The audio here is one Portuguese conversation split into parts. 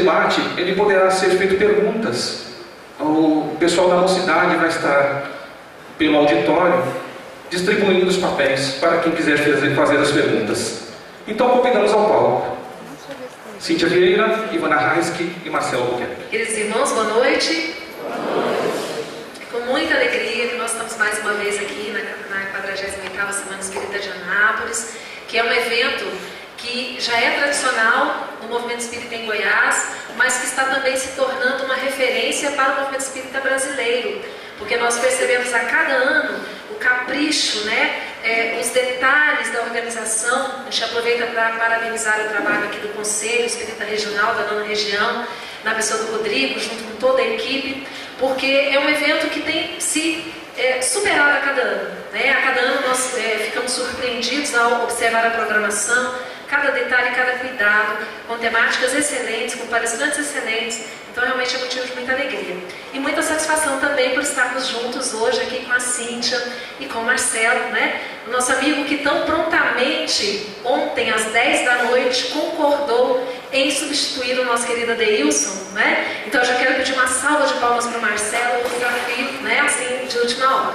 debate ele poderá ser feito perguntas. O pessoal da mocidade vai estar pelo auditório distribuindo os papéis para quem quiser fazer as perguntas. Então convidamos ao palco Cíntia Vieira, Ivana Raiski e Marcelo Albuquerque. Queridos irmãos, boa noite. É com muita alegria que nós estamos mais uma vez aqui na 48ª Semana Espírita de Anápolis, que é um evento que já é tradicional no movimento espírita em Goiás, mas que está também se tornando uma referência para o movimento espírita brasileiro, porque nós percebemos a cada ano o capricho, os detalhes da organização. A gente aproveita para parabenizar o trabalho aqui do Conselho Espírita Regional da 9ª Região, na pessoa do Rodrigo, junto com toda a equipe, porque é um evento que tem se superado a cada ano. A cada ano nós ficamos surpreendidos ao observar a programação, cada detalhe, cada cuidado, com temáticas excelentes, com palestrantes excelentes. Então realmente é motivo de muita alegria. E muita satisfação também por estarmos juntos hoje aqui com a Cíntia e com o Marcelo, o nosso amigo que tão prontamente, ontem às 10 da noite, concordou em substituir o nosso querido Adeilson, Então eu já quero pedir uma salva de palmas para o Marcelo, um desafio, assim, de última hora.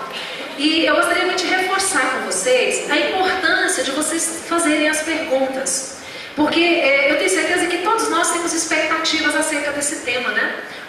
E eu gostaria muito de reforçar com vocês a importância de vocês fazerem as perguntas. Porque eu tenho certeza que todos nós temos expectativas acerca desse tema,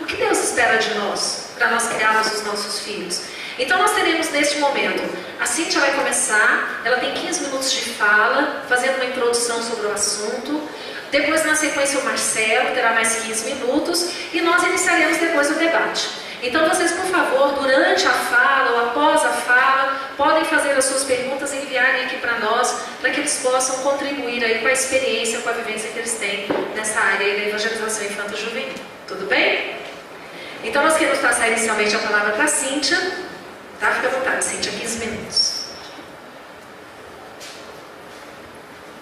O que Deus espera de nós, para nós criarmos os nossos filhos? Então nós teremos neste momento, a Cíntia vai começar, ela tem 15 minutos de fala, fazendo uma introdução sobre o assunto. Depois, na sequência, o Marcelo terá mais 15 minutos e nós iniciaremos depois o debate. Então vocês, por favor, durante a fala ou após a fala, podem fazer as suas perguntas e enviarem aqui para nós, para que eles possam contribuir aí com a experiência, com a vivência que eles têm nessa área aí da evangelização infanto-juvenil. Tudo bem? Então nós queremos passar inicialmente a palavra para a Cíntia. Fica à vontade, Cíntia, 15 minutos.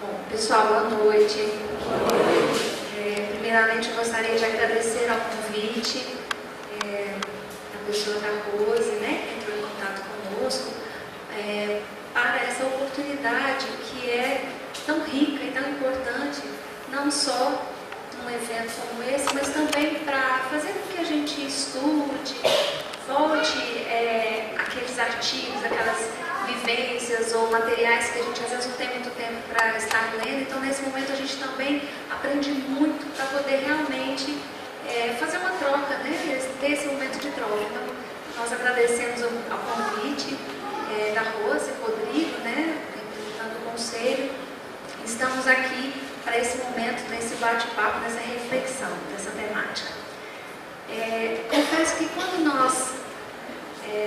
Bom, pessoal, boa noite. Primeiramente, eu gostaria de agradecer ao convite da pessoa da Rose, que entrou em contato conosco, para essa oportunidade que é tão rica e tão importante, não só num evento como esse, mas também para fazer com que a gente estude, volte aqueles artigos, aquelas vivências ou materiais que a gente às vezes não tem muito tempo para estar lendo. Então, nesse momento, a gente também aprende muito para poder realmente fazer uma troca, ter esse momento de troca. Então, nós agradecemos ao convite da Rose, Rodrigo, representando o Conselho. Estamos aqui para esse momento, nesse bate-papo, nessa reflexão, dessa temática. Confesso que quando nós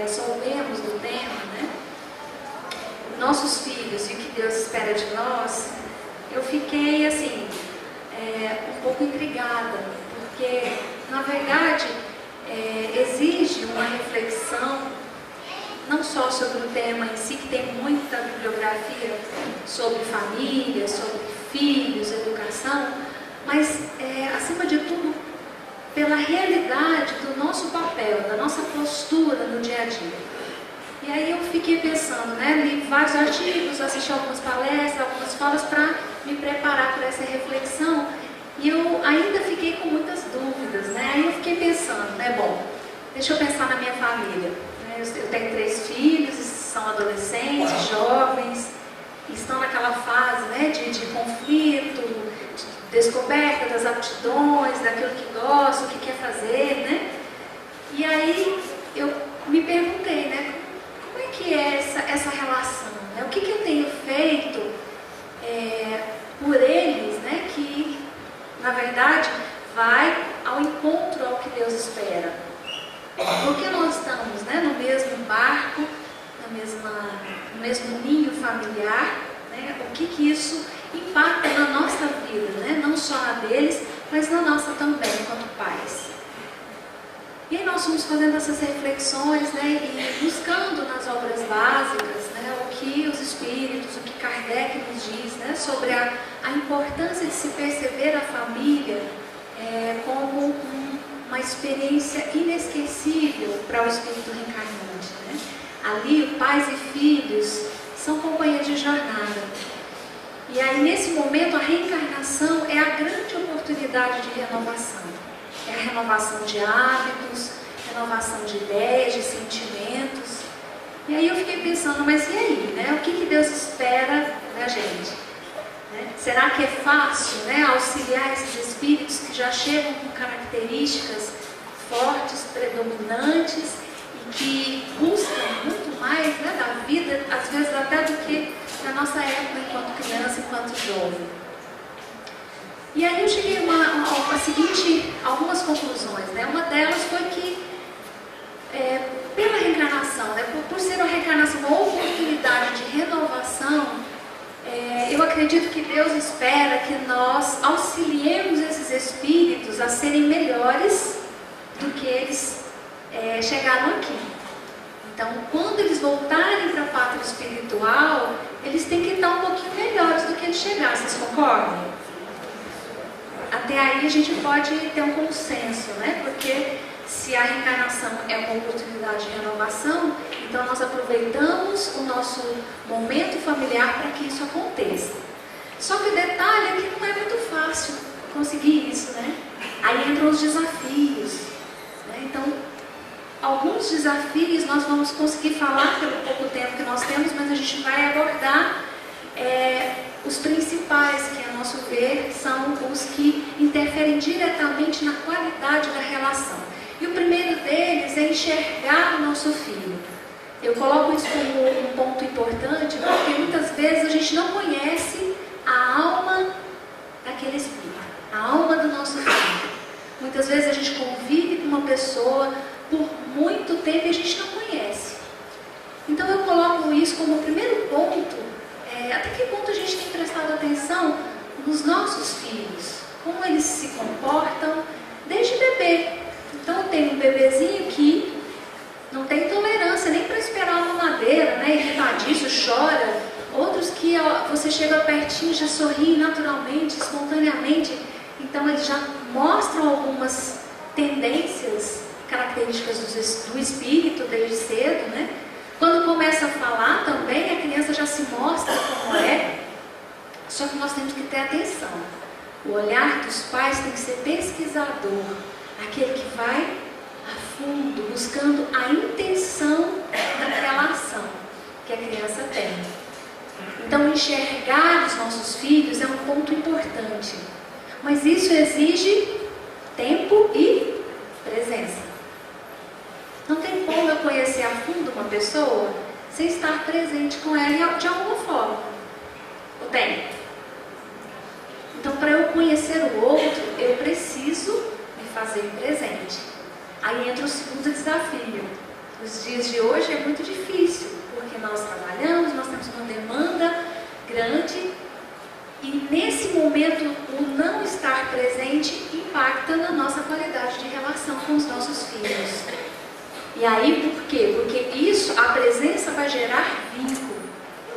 soubemos do tema, nossos filhos e o que Deus espera de nós, eu fiquei assim, um pouco intrigada, porque na verdade exige uma reflexão não só sobre o tema em si, que tem muita bibliografia sobre família, sobre filhos, educação, mas acima de tudo pela realidade do nosso papel, da nossa postura no dia a dia. E aí eu fiquei pensando, li vários artigos, assisti algumas palestras, algumas falas para me preparar para essa reflexão, e eu ainda fiquei com muitas dúvidas, Aí eu fiquei pensando, bom, deixa eu pensar na minha família. Eu tenho 3 filhos, são adolescentes, jovens, estão naquela fase, de conflito, de descoberta das aptidões, daquilo que gosta, o que quer fazer, E aí eu me perguntei, como é que é essa relação, O que eu tenho feito por eles, que na verdade vai ao encontro ao que Deus espera. Porque nós estamos no mesmo barco, no mesmo ninho familiar, o que isso impacta na nossa vida, não só na deles, mas na nossa também, enquanto pais. E aí nós fomos fazendo essas reflexões, e buscando nas obras básicas, o que os Espíritos, o que Kardec nos diz, sobre a importância de se perceber a família como uma experiência inesquecível para o espírito reencarnante. Ali, pais e filhos são companheiros de jornada. E aí, nesse momento, a reencarnação é a grande oportunidade de renovação. É a renovação de hábitos, renovação de ideias, de sentimentos. E aí eu fiquei pensando, mas e aí, né? O que Deus espera da gente? Né? Será que é fácil, né, auxiliar esses espíritos que já chegam com características fortes, predominantes e que buscam muito mais, né, da vida, às vezes até do que na nossa época enquanto criança, enquanto jovem? E aí eu cheguei a algumas conclusões, né? Uma delas foi que pela reencarnação, né, por ser uma reencarnação, uma oportunidade de renovação, eu acredito que Deus espera que nós auxiliemos esses espíritos a serem melhores do que eles chegaram aqui. Então, quando eles voltarem para a pátria espiritual, eles têm que estar um pouquinho melhores do que eles chegaram, vocês concordam? Até aí a gente pode ter um consenso, né? Porque se a reencarnação é uma oportunidade de renovação, então nós aproveitamos o nosso momento familiar para que isso aconteça. Só que o detalhe é que não é muito fácil conseguir isso, né? Aí entram os desafios, né? Então, alguns desafios nós vamos conseguir falar pelo pouco tempo que nós temos, mas a gente vai abordar os principais, que a nosso ver são os que interferem diretamente na qualidade da relação. E o primeiro deles é enxergar o nosso filho. Eu coloco isso como um ponto importante, porque muitas vezes a gente não conhece a alma daquele espírito, a alma do nosso filho. Muitas vezes a gente convive com uma pessoa por muito tempo e a gente não conhece. Então eu coloco isso como o primeiro ponto, até que ponto a gente tem prestado atenção nos nossos filhos, como eles se comportam desde bebê. Então tem um bebezinho que não tem tolerância nem para esperar uma madeira, né? Irritadiço, chora. Outros que você chega pertinho, já sorri naturalmente, espontaneamente. Então eles já mostram algumas tendências, características do espírito desde cedo, né? Quando começa a falar também, a criança já se mostra como é. Só que nós temos que ter atenção. O olhar dos pais tem que ser pesquisador, aquele que vai a fundo, buscando a intenção daquela ação que a criança tem. Então, enxergar os nossos filhos é um ponto importante. Mas isso exige tempo e presença. Não tem como eu conhecer a fundo uma pessoa sem estar presente com ela de alguma forma. Ou tem? Então, para eu conhecer o outro, eu preciso me fazer presente. Aí entra o segundo desafio. Nos dias de hoje é muito difícil, porque nós trabalhamos, nós temos uma demanda grande e nesse momento o não estar presente impacta na nossa qualidade de relação com os nossos filhos. E aí por quê? Porque isso, a presença vai gerar vínculo,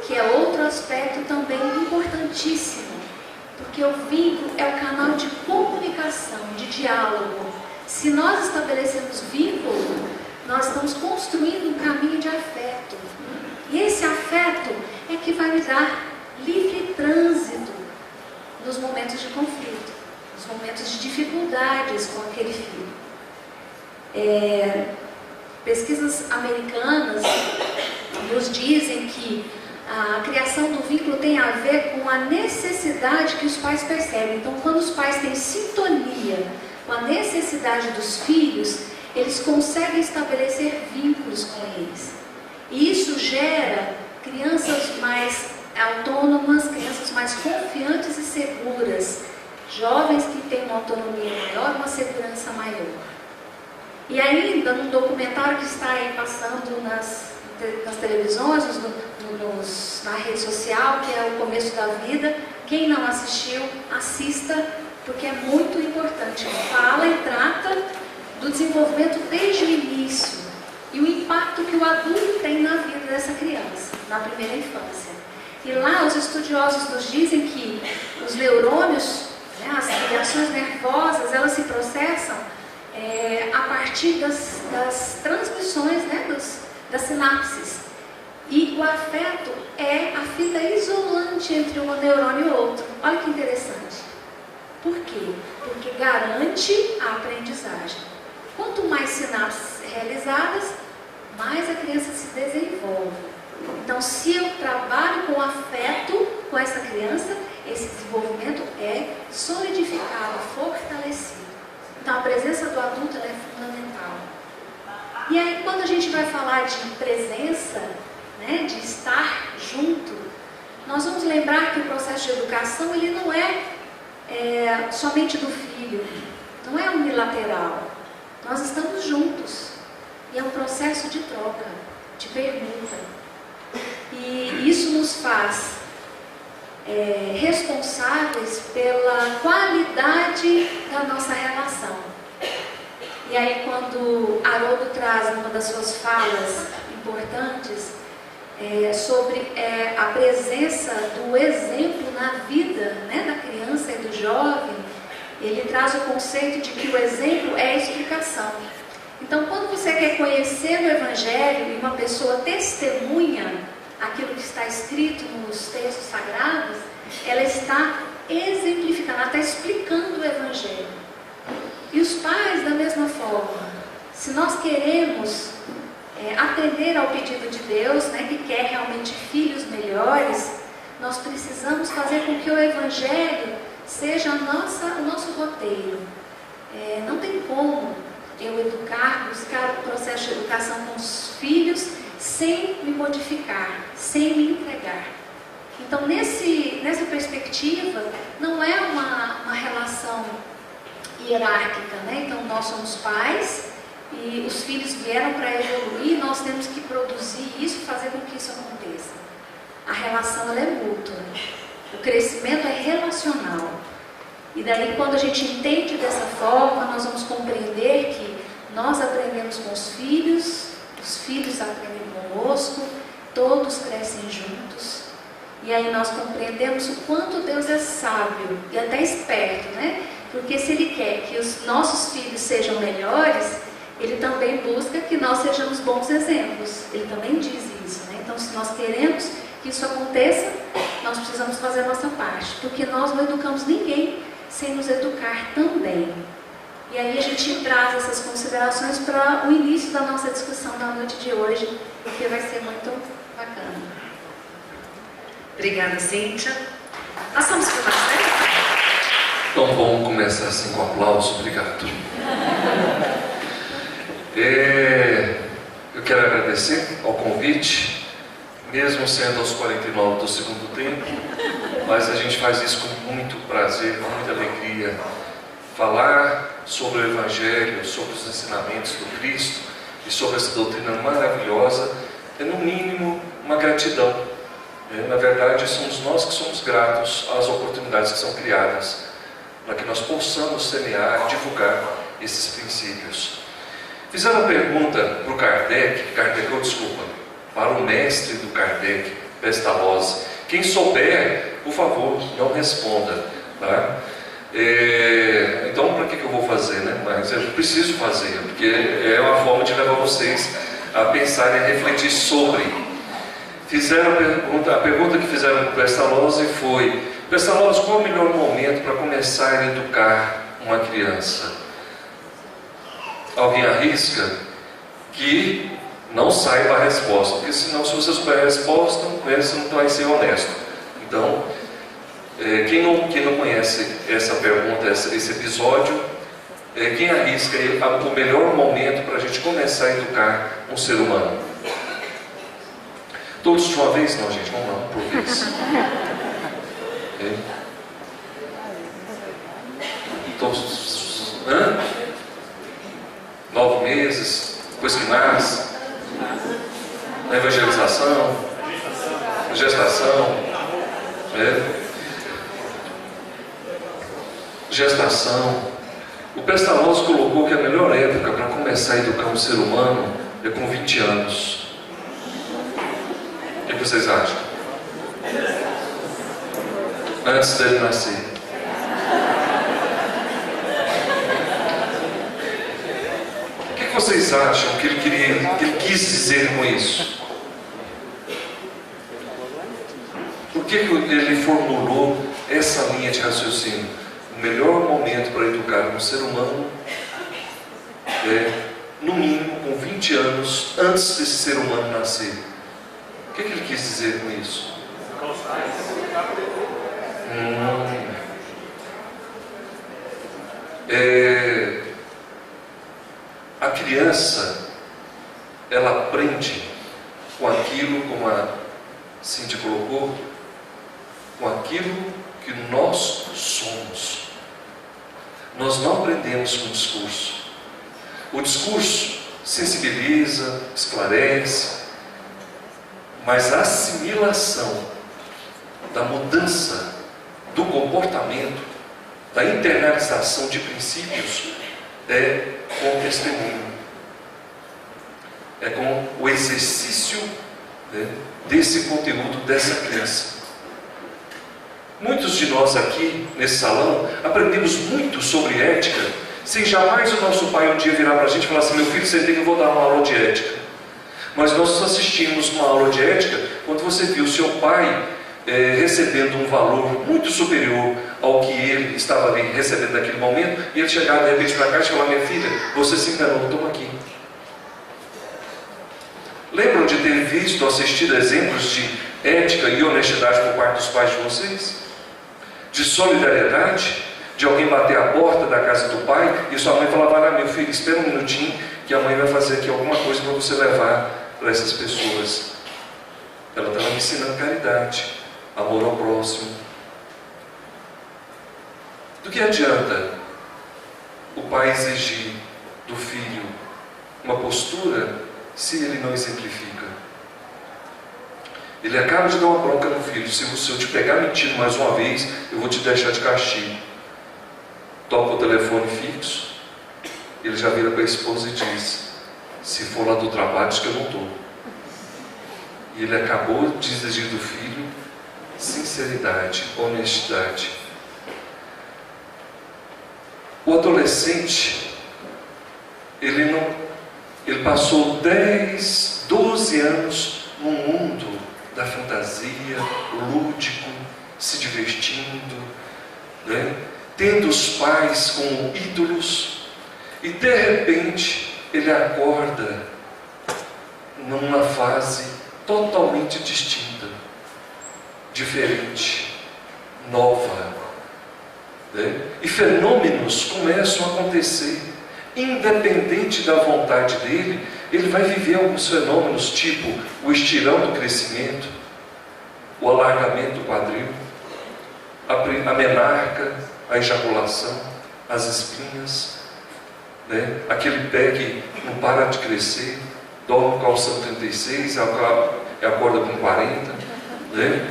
que é outro aspecto também importantíssimo. Porque o vínculo é o canal de comunicação, de diálogo. Se nós estabelecemos vínculo, nós estamos construindo um caminho de afeto. E esse afeto é que vai me dar livre trânsito nos momentos de conflito, nos momentos de dificuldades com aquele filho. Pesquisas americanas nos dizem que a criação do vínculo tem a ver com a necessidade que os pais percebem. Então, quando os pais têm sintonia com a necessidade dos filhos, eles conseguem estabelecer vínculos com eles. E isso gera crianças mais autônomas, crianças mais confiantes e seguras, jovens que têm uma autonomia maior, uma segurança maior. E ainda, num documentário que está aí passando nas televisões, na rede social, que é O Começo da Vida, quem não assistiu, assista, porque é muito importante. Fala e trata do desenvolvimento desde o início e o impacto que o adulto tem na vida dessa criança, na primeira infância. E lá os estudiosos nos dizem que os neurônios, né, as reações nervosas, elas se processam a partir das transmissões, né, das sinapses. E o afeto é a fita isolante entre um neurônio e outro. Olha que interessante. Por quê? Porque garante a aprendizagem. Quanto mais sinapses realizadas, mais a criança se desenvolve. Então, se eu trabalho com afeto com essa criança, esse desenvolvimento é solidificado, fortalecido. Então, a presença do adulto é fundamental. E aí, quando a gente vai falar de presença, né, de estar junto, nós vamos lembrar que o processo de educação ele não é somente do filho, não é unilateral. Nós estamos juntos e é um processo de troca, de pergunta. E isso nos faz responsáveis pela qualidade da nossa relação. E aí, quando Haroldo traz uma das suas falas importantes sobre a presença do exemplo na vida, né, da criança e do jovem, ele traz o conceito de que o exemplo é a explicação. Então, quando você quer conhecer o Evangelho e uma pessoa testemunha aquilo que está escrito nos textos sagrados, ela está exemplificando, ela está explicando o Evangelho. E os pais, da mesma forma, se nós queremos atender ao pedido de Deus, né, que quer realmente filhos melhores, nós precisamos fazer com que o Evangelho seja o nosso roteiro. Não tem como eu buscar o processo de educação com os filhos sem me modificar, sem me entregar. Então, nessa perspectiva, não é uma relação hierárquica, né? Então, nós somos pais e os filhos vieram para evoluir, nós temos que produzir isso, fazer com que isso aconteça. A relação ela é mútua, o crescimento é relacional. E daí, quando a gente entende dessa forma, nós vamos compreender que nós aprendemos com os filhos aprendem conosco, todos crescem juntos. E aí nós compreendemos o quanto Deus é sábio e até esperto, né? Porque se Ele quer que os nossos filhos sejam melhores, Ele também busca que nós sejamos bons exemplos. Ele também diz isso, né? Então, se nós queremos que isso aconteça, nós precisamos fazer a nossa parte, porque nós não educamos ninguém sem nos educar também. E aí a gente traz essas considerações para o início da nossa discussão da noite de hoje, porque vai ser muito bacana. Obrigada, Cíntia. Nós estamos com bastante. Tão bom começar assim com aplauso, obrigado. Eu quero agradecer ao convite, mesmo sendo aos 49 do segundo tempo, mas a gente faz isso com muito prazer, com muita alegria. Falar sobre o Evangelho, sobre os ensinamentos do Cristo e sobre essa doutrina maravilhosa é, no mínimo, uma gratidão. Na verdade, somos nós que somos gratos às oportunidades que são criadas para que nós possamos semear e divulgar esses princípios. Fizeram uma pergunta para o Kardec, para o mestre do Kardec, Pestalozzi. Quem souber, por favor, não responda, tá? Então, para que eu vou fazer, né? Mas eu preciso fazer, porque é uma forma de levar vocês a pensar e a refletir sobre. Fizeram a pergunta que fizeram para o Pestalozzi foi: Pestalozzi, qual é o melhor momento para começar a educar uma criança? Alguém arrisca que não saiba a resposta, porque senão, se você souber a resposta, você não vai ser honesto. Então, quem não conhece essa pergunta, esse episódio, quem arrisca o melhor momento para a gente começar a educar um ser humano? Todos de uma vez? Não, gente, não, por vez. Todos. 9 meses, depois que nasce, na evangelização, gestação, gestação. O Pestalozzi colocou que a melhor época para começar a educar um ser humano é com 20 anos. O que vocês acham? Antes dele nascer. O que vocês acham que ele quis dizer com isso? que ele formulou essa linha de raciocínio? O melhor momento para educar um ser humano é, no mínimo, com 20 anos antes desse ser humano nascer. O que ele quis dizer com isso? A criança, ela aprende com aquilo, como a Cíntia colocou, com aquilo que nós somos. Nós não aprendemos com o discurso. O discurso sensibiliza, esclarece, mas a assimilação da mudança do comportamento, da internalização de princípios, é com o testemunho, é com o exercício, né, desse conteúdo dessa criança. Muitos de nós aqui nesse salão aprendemos muito sobre ética, sem jamais o nosso pai um dia virar para a gente e falar assim: meu filho, senta que eu vou dar uma aula de ética. Mas nós assistimos uma aula de ética quando você viu seu pai recebendo um valor muito superior ao que ele estava ali recebendo naquele momento, e ele chegar de repente para cá e falar: minha filha, você se enganou, toma aqui. Lembram de ter visto, assistido exemplos de ética e honestidade por parte dos pais de vocês? De solidariedade? De alguém bater a porta da casa do pai e sua mãe falar: meu filho, espera um minutinho que a mãe vai fazer aqui alguma coisa para você levar para essas pessoas. Ela estava me ensinando caridade, amor ao próximo. Do que adianta o pai exigir do filho uma postura se ele não exemplifica? Ele acaba de dar uma bronca no filho: se eu te pegar mentindo mais uma vez, eu vou te deixar de castigo. Toca o telefone fixo, ele já vira para a esposa e diz: se for lá do trabalho, diz que eu não estou. E ele acabou de exigir do filho sinceridade, honestidade. O adolescente, ele passou 10, 12 anos no mundo da fantasia, lúdico, se divertindo, né? Tendo os pais como ídolos, e de repente ele acorda numa fase totalmente distinta, diferente, nova, né? E fenômenos começam a acontecer, independente da vontade dele. Ele vai viver alguns fenômenos, tipo o estirão do crescimento, o alargamento do quadril, a menarca, a ejaculação, as espinhas, né? Aquele pé que não para de crescer, dorme calçando 36, acorda com 40, né?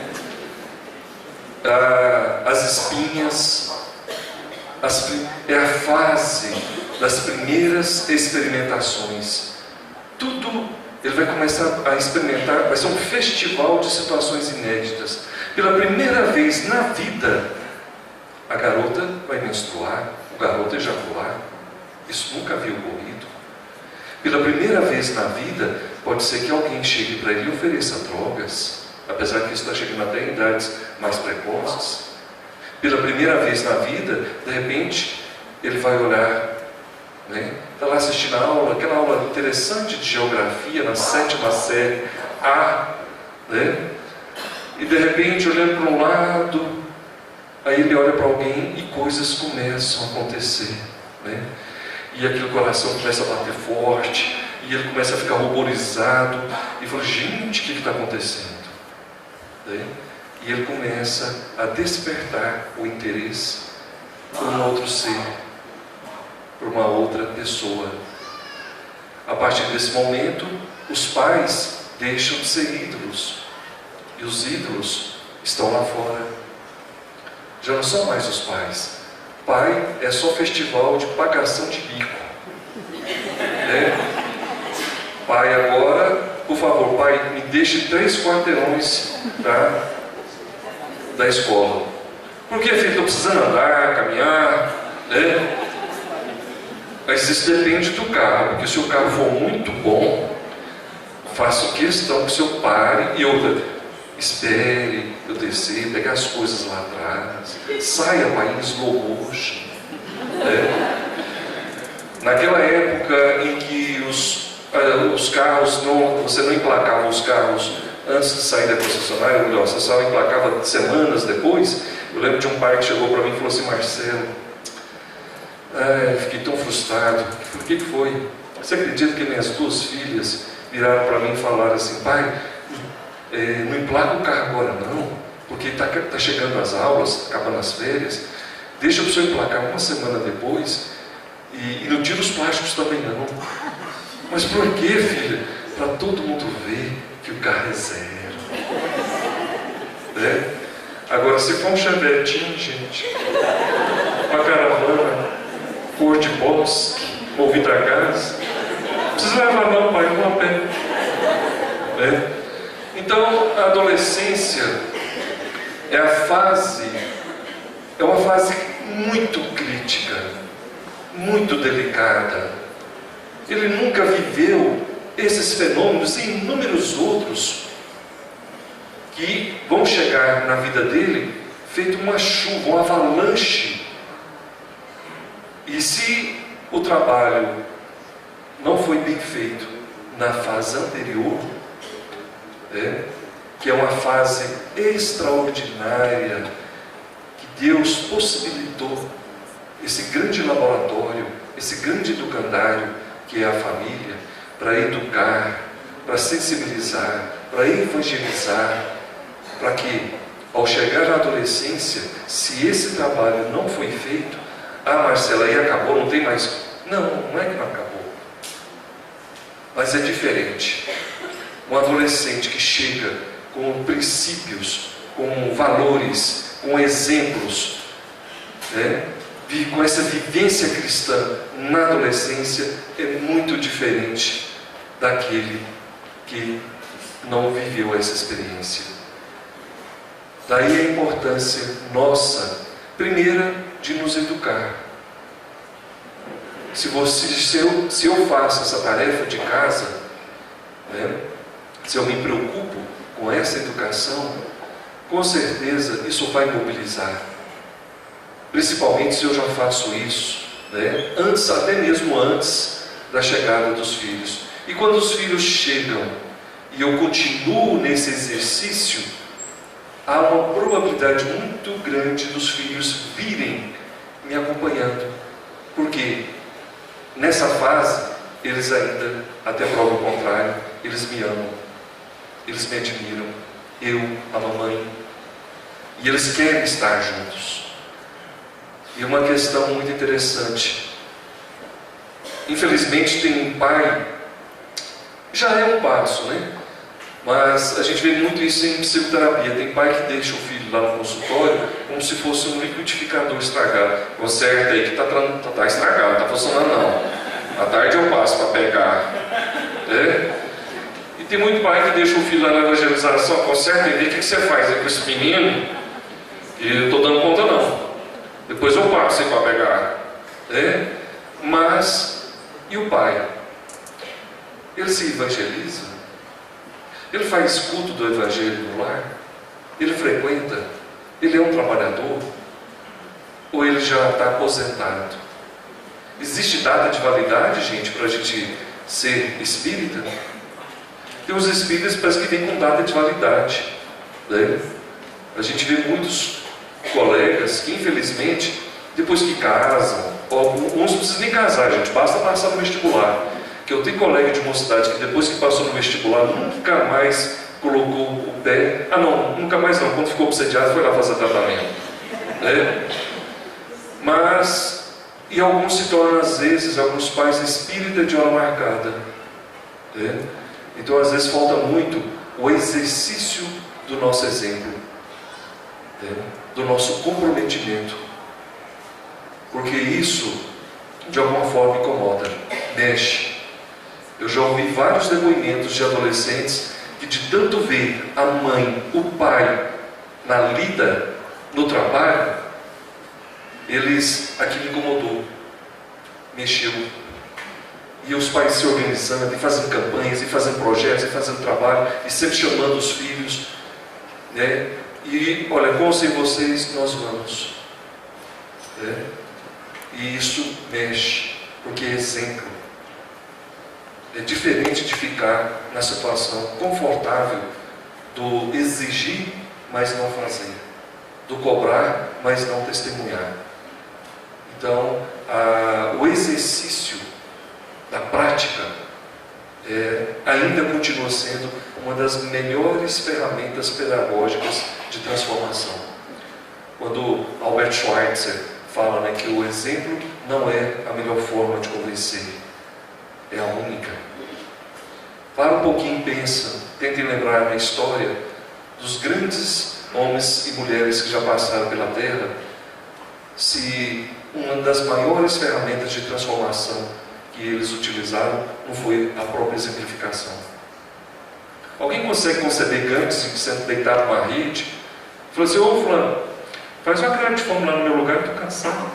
As espinhas, é a fase das primeiras experimentações. Tudo ele vai começar a experimentar, vai ser um festival de situações inéditas. Pela primeira vez na vida, a garota vai menstruar, o garoto ejacular. Isso nunca havia ocorrido. Pela primeira vez na vida, pode ser que alguém chegue para ele e ofereça drogas, apesar que isso está chegando até em idades mais precoces. Pela primeira vez na vida, de repente, ele vai olhar, né? Está lá assistindo a aula, aquela aula interessante de geografia, na 7ª série A, né? E de repente, olhando para um lado, aí ele olha para alguém e coisas começam a acontecer, né? E aquele coração começa a bater forte, e ele começa a ficar ruborizado, e fala: gente, o que está acontecendo? Né? E ele começa a despertar o interesse por um outro ser, por uma outra pessoa. A partir desse momento, os pais deixam de ser ídolos, e os ídolos estão lá fora. Já não são mais os pais. Pai é só festival de pagação de bico, né? Pai, agora, por favor, pai, me deixe 3 quarteirões, tá, da escola. Porque, filho, estou precisando andar, caminhar, né? Mas isso depende do carro, porque se o carro for muito bom, faço questão que o senhor pare. E outra, espere eu descer, pegar as coisas lá atrás, saia pai em slow motion. Naquela época em que os carros, você não emplacava os carros antes de sair da concessionária, ou melhor, você só emplacava semanas depois. Eu lembro de um pai que chegou para mim e falou assim: Marcelo, fiquei tão frustrado. Por que foi? Você acredita que minhas 2 filhas viraram para mim e falaram assim: pai, não emplaca o carro agora não, porque está chegando as aulas, acabando as férias, deixa o senhor emplacar uma semana depois, e não tira os plásticos também não. Mas por que, filha? Para todo mundo ver que o carro é zero. Agora, se for um chevetinho, gente, uma caravana, cor de bosque, movida a gás, não precisa levar não, pai, vou a pé. Então, a adolescência é uma fase muito crítica, muito delicada. Ele nunca viveu esses fenômenos e inúmeros outros que vão chegar na vida dele feito uma chuva, uma avalanche. E se o trabalho não foi bem feito na fase anterior, que é uma fase extraordinária, que Deus possibilitou esse grande laboratório, esse grande educandário que é a família, para educar, para sensibilizar, para evangelizar, para que, ao chegar à adolescência, se esse trabalho não foi feito, Marcela, aí acabou, não tem mais. Não, não é que não acabou, mas é diferente. Um adolescente que chega com princípios, com valores, com exemplos, com essa vivência cristã na adolescência, é muito diferente daquele que não viveu essa experiência. Daí a importância nossa, primeira, de nos educar. Se eu faço essa tarefa de casa, se eu me preocupo com essa educação, com certeza isso vai mobilizar. Principalmente se eu já faço isso, antes, até mesmo antes da chegada dos filhos. E quando os filhos chegam e eu continuo nesse exercício, há uma probabilidade muito grande dos filhos virem me acompanhando. Porque nessa fase, eles ainda, até prova o contrário, eles me amam, eles me admiram, eu, a mamãe, e eles querem estar juntos. E uma questão muito interessante, infelizmente tem um pai, já é um passo, mas a gente vê muito isso em psicoterapia. Tem pai que deixa o filho lá no consultório como se fosse um liquidificador estragado. Conserta aí que está estragado, não está funcionando não. À tarde eu passo para pegar. E tem muito pai que deixa o filho lá na evangelização, conserta e vê o que você faz aí com esse menino, e eu estou dando conta não. Depois eu passo aí para pegar. Mas, e o pai? Ele se evangeliza? Ele faz culto do evangelho no lar? Ele frequenta? Ele é um trabalhador? Ou ele já está aposentado? Existe data de validade, gente, para a gente ser espírita? Tem uns espíritas que parece que vêm com data de validade. A gente vê muitos colegas que, infelizmente, depois que casam, uns não precisam nem casar, gente, basta passar no vestibular. Que eu tenho colega de mocidade que depois que passou no vestibular nunca mais colocou o pé. Nunca mais não, quando ficou obsediado foi lá fazer tratamento. Mas, e alguns se tornam às vezes, alguns pais espírita de hora marcada. Então às vezes falta muito o exercício do nosso exemplo, do nosso comprometimento, porque isso de alguma forma incomoda, mexe. Eu já ouvi vários depoimentos de adolescentes que, de tanto ver a mãe, o pai na lida, no trabalho, aquilo incomodou, mexeu. E os pais se organizando, e fazendo campanhas, e fazendo projetos, e fazendo trabalho, e sempre chamando os filhos. né? E olha, com ou sem vocês nós vamos, né? E isso mexe, porque é exemplo. É diferente de ficar na situação confortável do exigir, mas não fazer, do cobrar, mas não testemunhar. Então, o exercício da prática ainda continua sendo uma das melhores ferramentas pedagógicas de transformação. Quando Albert Schweitzer fala, né, que o exemplo não é a melhor forma de convencer, é a única. Para um pouquinho, pensa, tentem lembrar na história dos grandes homens e mulheres que já passaram pela Terra, se uma das maiores ferramentas de transformação que eles utilizaram não foi a própria exemplificação. Alguém consegue conceber Gandhi sendo deitado numa rede? Falou assim: ô fulano, faz uma cara de fome lá no meu lugar, estou cansado,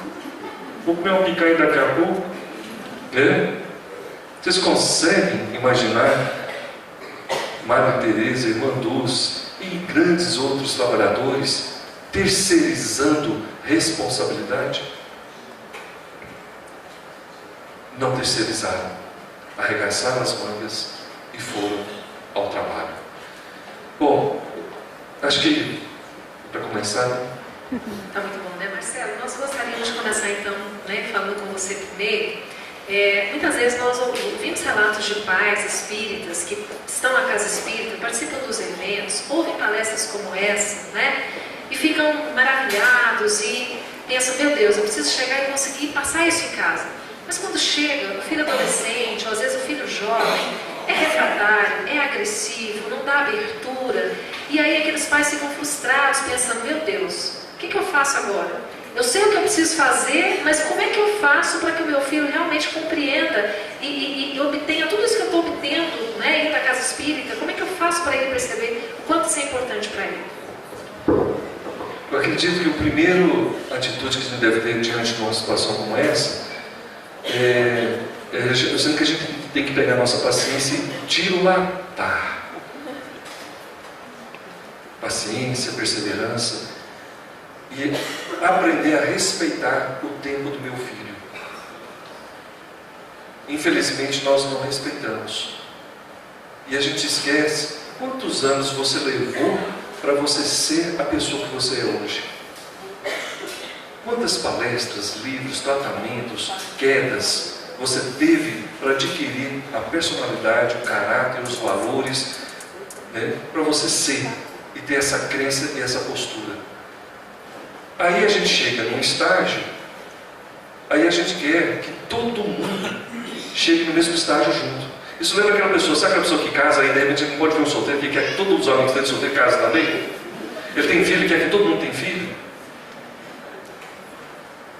vou comer uma picanha daqui a pouco. Vocês conseguem imaginar Maria Teresa, Irmã Dulce e grandes outros trabalhadores terceirizando responsabilidade? Não terceirizaram, arregaçaram as mangas e foram ao trabalho. Bom, acho que para começar. Está muito bom, né, Marcelo? Nós gostaríamos de começar então, né, falando com você primeiro. Muitas vezes nós ouvimos relatos de pais espíritas que estão na casa espírita, participam dos eventos, ouvem palestras como essa, né? E ficam maravilhados e pensam: meu Deus, eu preciso chegar e conseguir passar isso em casa. Mas quando chega o filho adolescente, ou às vezes o filho jovem, é refratário, é agressivo, não dá abertura, e aí aqueles pais ficam frustrados, pensando: meu Deus, o que eu faço agora? Eu sei o que eu preciso fazer, mas como é que eu faço para que o meu filho realmente compreenda e obtenha tudo isso que eu estou obtendo, né, indo à casa espírita? Como é que eu faço para ele perceber o quanto isso é importante para ele? Eu acredito que a primeira atitude que a gente deve ter diante de uma situação como essa eu sinto que a gente tem que pegar a nossa paciência e dilatar. Paciência, perseverança. E aprender a respeitar o tempo do meu filho. Infelizmente nós não respeitamos. E a gente esquece quantos anos você levou para você ser a pessoa que você é hoje. Quantas palestras, livros, tratamentos, quedas você teve para adquirir a personalidade, o caráter, os valores, né, para você ser e ter essa crença e essa postura. Aí a gente chega num estágio, aí a gente quer que todo mundo chegue no mesmo estágio junto. Isso lembra aquela pessoa, sabe aquela pessoa que casa e de repente não pode ver um solteiro, que quer que todos os amigos dele solteiro casem também? Ele tem filho e quer que todo mundo tenha filho?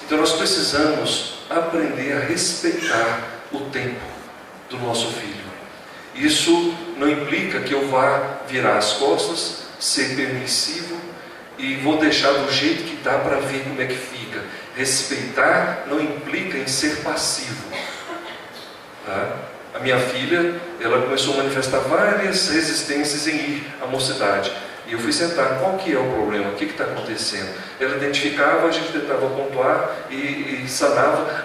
Então nós precisamos aprender a respeitar o tempo do nosso filho. Isso não implica que eu vá virar as costas, ser permissivo e vou deixar do jeito que dá para ver como é que fica. Respeitar não implica em ser passivo. Tá? A minha filha, ela começou a manifestar várias resistências em ir à mocidade. E eu fui sentar: qual que é o problema? O que está acontecendo? Ela identificava, a gente tentava pontuar e sanava.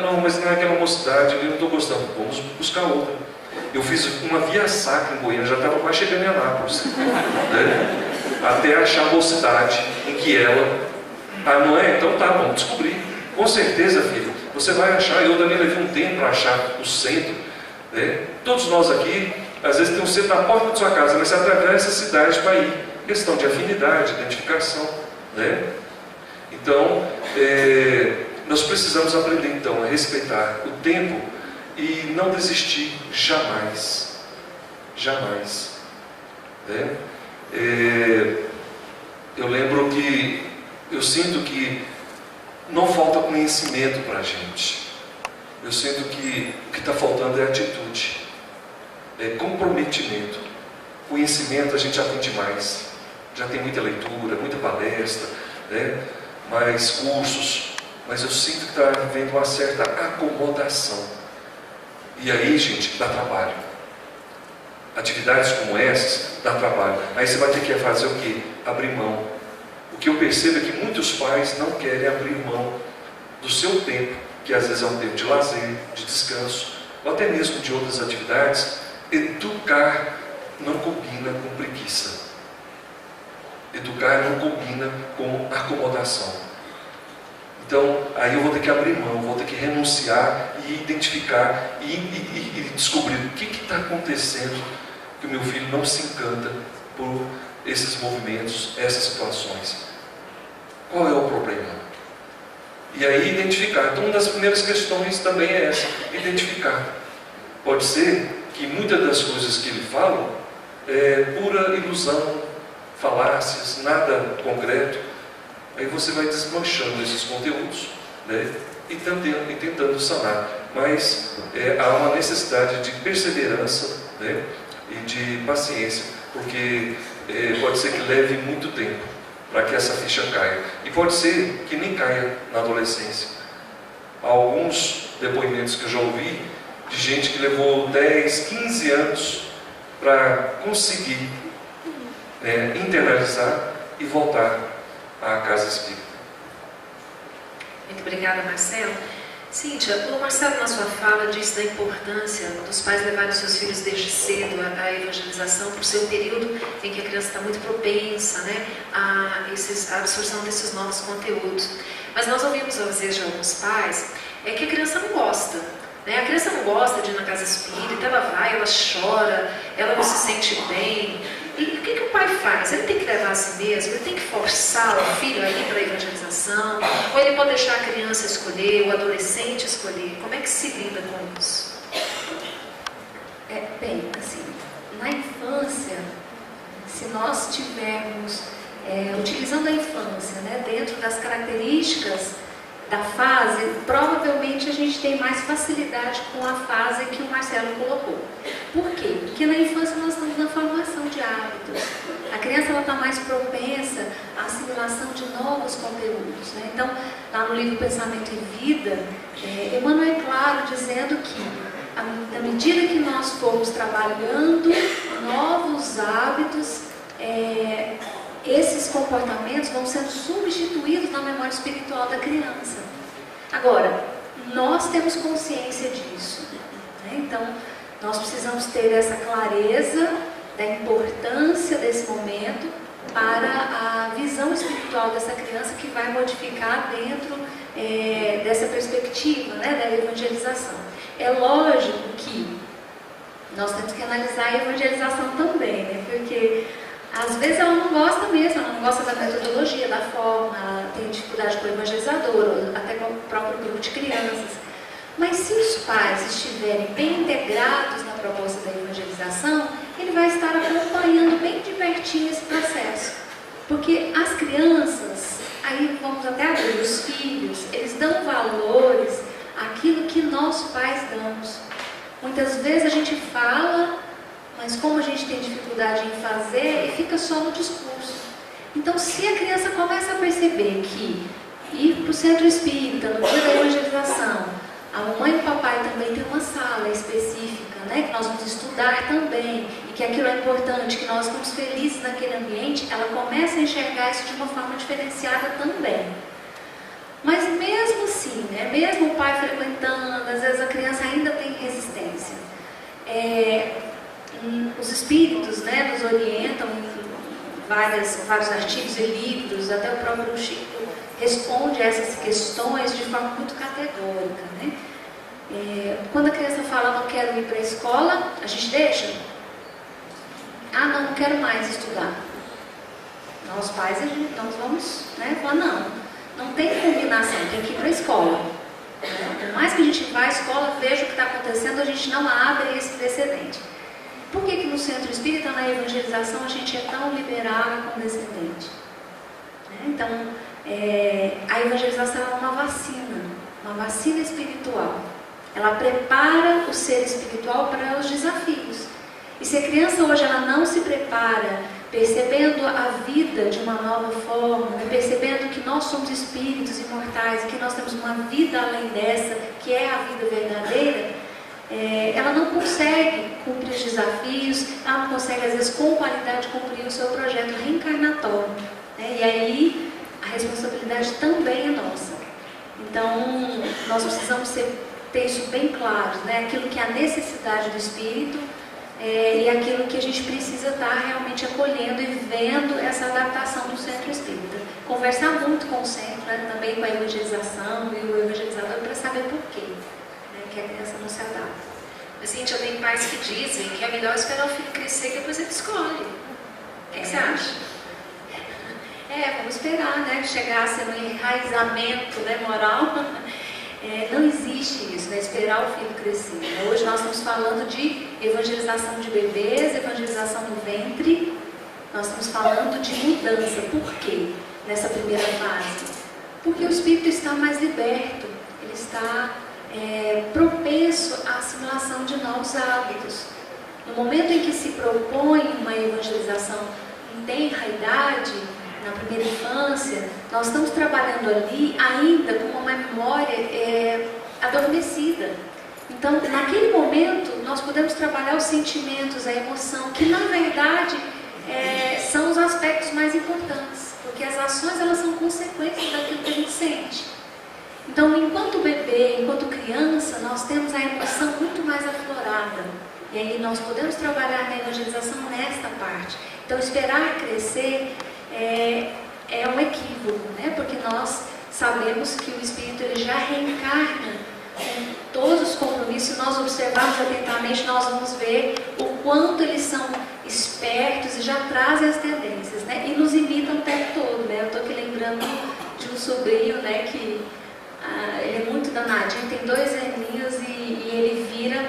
Não, mas não é aquela mocidade, eu não estou gostando, vamos buscar outra. Eu fiz uma via sacra em Goiânia, já estava quase chegando em Anápolis, né? Até achar a mocidade em que ela... não é? Então tá, vamos descobrir. Com certeza, filho, você vai achar. Eu também levei um tempo para achar o centro, né? Todos nós aqui, às vezes tem um centro na porta da sua casa, mas você atravessa a cidade para ir. Questão de afinidade, identificação, né? Então, nós precisamos aprender então a respeitar o tempo e não desistir jamais. Jamais. Né? Eu lembro que eu sinto que não falta conhecimento para a gente. Eu sinto que o que está faltando é atitude, é comprometimento. Conhecimento a gente já tem demais, já tem muita leitura, muita palestra, né? Mais cursos, mas eu sinto que está havendo uma certa acomodação. E aí, gente, dá trabalho. Atividades como essas dá trabalho. Aí você vai ter que fazer o quê? abrir mão. O que eu percebo é que muitos pais não querem abrir mão do seu tempo, que às vezes é um tempo de lazer, de descanso, ou até mesmo de outras atividades. Educar não combina com preguiça. Educar não combina com acomodação. Então, aí eu vou ter que abrir mão, vou ter que renunciar e identificar e descobrir o que está acontecendo que o meu filho não se encanta por esses movimentos, essas situações. Qual é o problema? E aí identificar. Então, uma das primeiras questões também é essa, identificar. Pode ser que muitas das coisas que ele fala é pura ilusão, falácias, nada concreto. Aí você vai desmanchando esses conteúdos, né, e tentando sanar. Mas há uma necessidade de perseverança, né, e de paciência, porque pode ser que leve muito tempo para que essa ficha caia. E pode ser que nem caia na adolescência. Há alguns depoimentos que eu já ouvi de gente que levou 10, 15 anos para conseguir internalizar e voltar à casa espírita. Muito obrigada, Marcelo. Cíntia, o Marcelo, na sua fala, disse da importância dos pais levarem seus filhos desde cedo à evangelização, por ser um período em que a criança está muito propensa, né, à absorção desses novos conteúdos. Mas nós ouvimos, às vezes, de alguns pais, que a criança não gosta. Né? A criança não gosta de ir na casa espírita, ela vai, ela chora, ela não se sente bem. E o que o pai faz? Ele tem que levar a si mesmo, ele tem que forçar o filho a ir para a evangelização, ou ele pode deixar a criança escolher, o adolescente escolher. Como é que se lida com isso? Bem, assim, na infância, se nós tivermos, utilizando a infância, né, dentro das características da fase, provavelmente a gente tem mais facilidade com a fase que o Marcelo colocou. Por quê? Porque na infância nós estamos na formação de hábitos. A criança está mais propensa à assimilação de novos conteúdos. Né? Então, lá no livro Pensamento e Vida, Emmanuel é claro dizendo que, à medida que nós formos trabalhando novos hábitos, esses comportamentos vão sendo substituídos na memória espiritual da criança. Agora, nós temos consciência disso, né? Então, nós precisamos ter essa clareza da importância desse momento para a visão espiritual dessa criança, que vai modificar dentro dessa perspectiva, né, da evangelização. É lógico que nós temos que analisar a evangelização também, né? Porque às vezes ela não gosta mesmo, ela não gosta da metodologia, da forma, ela tem dificuldade com o evangelizador, até com o próprio grupo de crianças. Mas se os pais estiverem bem integrados na proposta da evangelização, ele vai estar acompanhando bem de pertinho esse processo. Porque as crianças, aí vamos até abrir, os filhos, eles dão valores àquilo que nós pais damos. Muitas vezes a gente fala, mas como a gente tem dificuldade em fazer, fica só no discurso. Então, se a criança começa a perceber que ir para o centro espírita, no dia da evangelização, a mamãe e o papai também tem uma sala específica, né, que nós vamos estudar também, e que aquilo é importante, que nós estamos felizes naquele ambiente, ela começa a enxergar isso de uma forma diferenciada também. Mas mesmo assim, né, mesmo o pai frequentando, às vezes a criança ainda tem resistência. Os espíritos, né, nos orientam em vários artigos e livros, até o próprio Chico responde a essas questões de forma muito categórica. Né? Quando a criança fala, não quero ir para a escola, a gente deixa? Ah, não quero mais estudar. Nós pais, nós vamos, né, falar, não tem combinação, tem que ir para a escola. Por mais que a gente vá à escola, veja o que está acontecendo, a gente não abre esse precedente. Por que no centro espírita, na evangelização, a gente é tão liberal e condescendente? Então, a evangelização é uma vacina espiritual. Ela prepara o ser espiritual para os desafios. E se a criança hoje ela não se prepara, percebendo a vida de uma nova forma, né? Percebendo que nós somos espíritos imortais e que nós temos uma vida além dessa, que é a vida verdadeira, ela não consegue cumprir os desafios, ela não consegue, às vezes, com qualidade, cumprir o seu projeto reencarnatório, né? E aí, a responsabilidade também é nossa. Então, nós precisamos ter isso bem claro, né? Aquilo que é a necessidade do espírito e aquilo que a gente precisa estar realmente acolhendo e vendo essa adaptação do centro espírita. Conversar muito com o centro, né? Também com a evangelização e o evangelizador para saber por quê, né? Que a criança não se adapta. Mas, Cíntia, tem pais que dizem que é melhor esperar o filho crescer e depois ele escolhe. O que você acha? Vamos esperar, né? Que chegasse no enraizamento, né, moral. Não existe isso, né? Esperar o filho crescer. Hoje nós estamos falando de evangelização de bebês, evangelização do ventre. Nós estamos falando de mudança. Por quê? Nessa primeira fase? Porque o espírito está mais liberto. Ele está propenso à assimilação de novos hábitos. No momento em que se propõe uma evangelização em tenra idade, na primeira infância, nós estamos trabalhando ali ainda com uma memória adormecida. Então, naquele momento, nós podemos trabalhar os sentimentos, a emoção, que na verdade são os aspectos mais importantes, porque as ações elas são consequências daquilo que a gente sente. Então, enquanto bebê, enquanto criança, nós temos a emoção muito mais aflorada. E aí nós podemos trabalhar na evangelização nesta parte. Então, esperar crescer é um equívoco, né? Porque nós sabemos que o espírito ele já reencarna com todos os compromissos. Se nós observarmos atentamente, nós vamos ver o quanto eles são espertos e já trazem as tendências, né? E nos imitam o tempo todo, né? Eu estou aqui lembrando de um sobrinho, né? Que ele é muito danadinho, tem 2 aninhos e ele vira,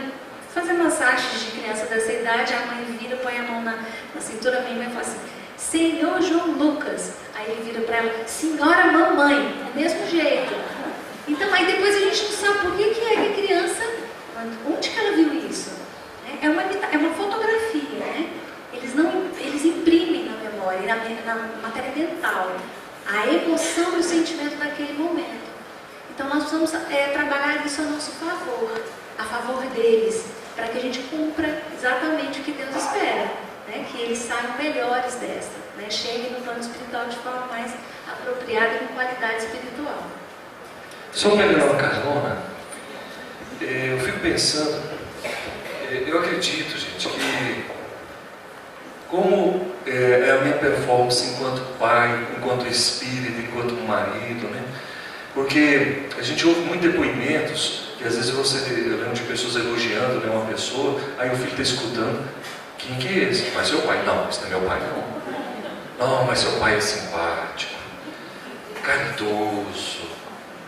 fazendo as artes de criança dessa idade, a mãe vira, põe a mão na cintura, a minha mãe fala assim: Senhor João Lucas. Aí ele vira para ela: Senhora Mamãe, do mesmo jeito. Então aí depois a gente não sabe por que a criança, onde que ela viu isso? É uma fotografia, né? Eles imprimem na memória, na matéria mental, a emoção e o sentimento daquele momento. Então nós precisamos trabalhar isso a nosso favor, a favor deles, para que a gente cumpra exatamente o que Deus espera, né? Que eles saiam melhores desta, né? Cheguem no plano espiritual de forma mais apropriada e com qualidade espiritual. Só pegar uma carona, eu fico pensando, eu acredito, gente, que como é a minha performance enquanto pai, enquanto espírito, enquanto marido, né? Porque a gente ouve muitos depoimentos, que às vezes eu lembro de pessoas elogiando, né, uma pessoa, aí o filho está escutando: quem que é esse? Mas seu pai? Não, esse não é meu pai não. Não, mas seu pai é simpático, caridoso,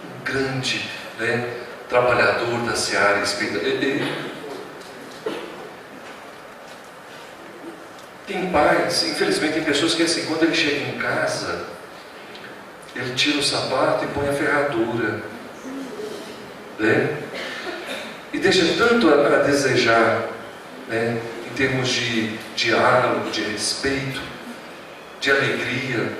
um grande, né, trabalhador da seara espírita. Tem pais, infelizmente tem pessoas que assim, quando ele chega em casa, ele tira o sapato e põe a ferradura, né? E deixa tanto a desejar, né? Em termos de diálogo, de respeito, de alegria.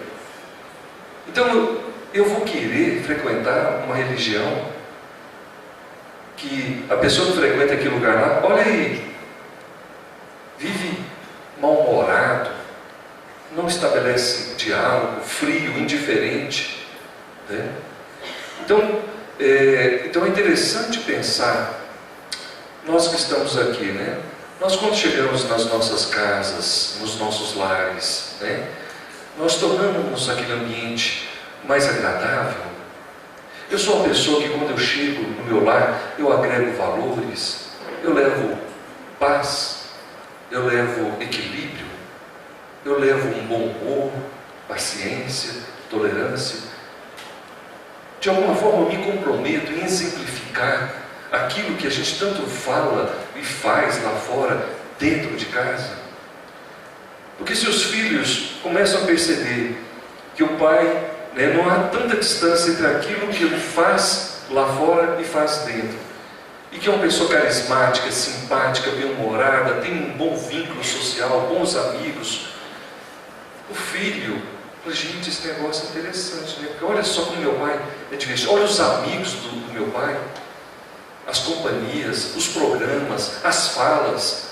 Então eu vou querer frequentar uma religião que a pessoa que frequenta aquele lugar lá, olha aí, vive mal-humorado, não estabelece diálogo, frio, indiferente, né? Então é interessante pensar, nós que estamos aqui, né? Nós quando chegamos nas nossas casas, nos nossos lares, né? Nós tornamos aquele ambiente mais agradável. Eu sou uma pessoa que quando eu chego no meu lar, eu agrego valores, eu levo paz, eu levo equilíbrio, eu levo um bom humor, paciência, tolerância. De alguma forma eu me comprometo em exemplificar aquilo que a gente tanto fala e faz lá fora, dentro de casa. Porque se os filhos começam a perceber que o pai, né, não há tanta distância entre aquilo que ele faz lá fora e faz dentro, e que é uma pessoa carismática, simpática, bem-humorada, tem um bom vínculo social, bons amigos, o filho, gente, esse negócio é interessante, né? Porque olha só como meu pai é divertido, olha os amigos do meu pai. as companhias, os programas, as falas.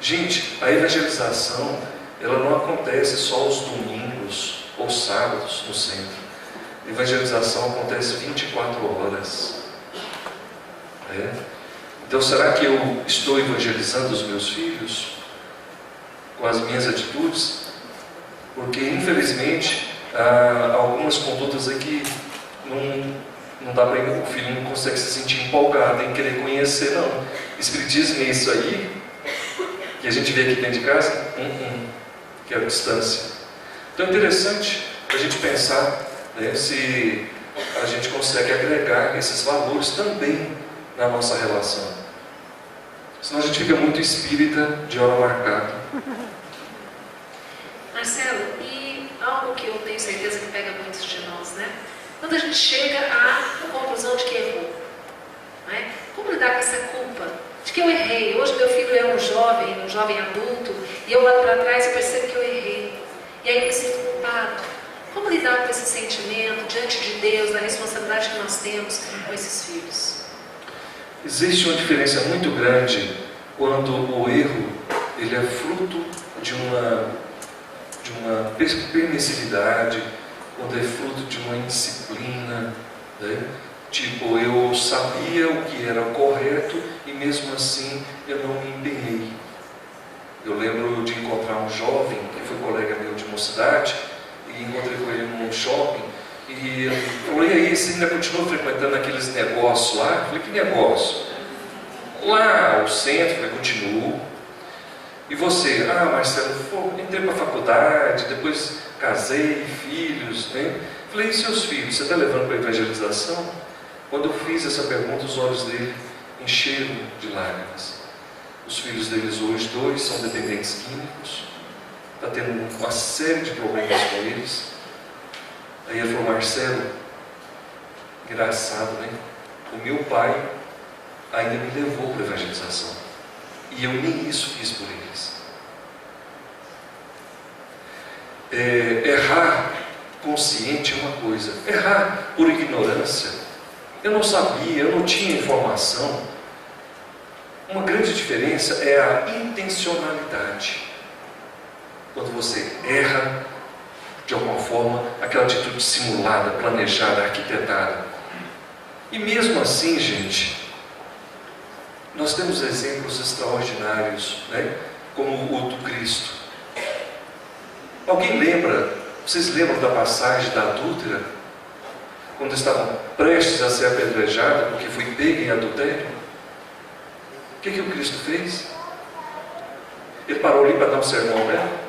Gente, a evangelização, ela não acontece só aos domingos ou sábados no centro. A evangelização acontece 24 horas. Então, será que eu estou evangelizando os meus filhos com as minhas atitudes? Porque, infelizmente, há algumas condutas aqui não dá para o filho não consegue se sentir empolgado em querer conhecer, não. Espiritismo é isso aí que a gente vê aqui dentro de casa, que é a distância. Então é interessante a gente pensar, né, se a gente consegue agregar esses valores também na nossa relação. Senão a gente fica muito espírita de hora marcada. Marcelo, e algo que eu tenho certeza que pega muitos de nós, né? Quando a gente chega à conclusão de que errou, né? Como lidar com essa culpa de que eu errei? Hoje meu filho é um jovem adulto, e eu olho para trás e percebo que eu errei. E aí eu me sinto culpado. Como lidar com esse sentimento diante de Deus, da responsabilidade que nós temos com esses filhos? Existe uma diferença muito grande quando o erro ele é fruto de uma permissividade, quando é fruto de uma indisciplina, né? Tipo, eu sabia o que era correto e mesmo assim eu não me empenhei. Eu lembro de encontrar um jovem que foi colega meu de mocidade e encontrei com ele num shopping e ele falou: e aí, você ainda continua frequentando aqueles negócios lá? Eu falei: que negócio? Lá, o centro. Eu falei: continuo. E você? Ah, Marcelo, entrei para a faculdade, depois casei, filhos, né? Falei: e seus filhos, você está levando para a evangelização? Quando eu fiz essa pergunta, os olhos dele encheram de lágrimas. Os filhos deles hoje, 2 são dependentes químicos, está tendo uma série de problemas com eles. Aí ele falou: Marcelo, engraçado, né? O meu pai ainda me levou para a evangelização e eu nem isso fiz por eles. Errar consciente é uma coisa, errar por ignorância, eu não sabia, eu não tinha informação. Uma grande diferença é a intencionalidade. Quando você erra de alguma forma, aquela atitude simulada, planejada, arquitetada. E mesmo assim, gente, nós temos exemplos extraordinários, né? Como o do Cristo. Alguém lembra, vocês lembram da passagem da adúltera? Quando estavam prestes a ser apedrejada porque foi pega em adultério? O que o Cristo fez? Ele parou ali para dar um sermão nela?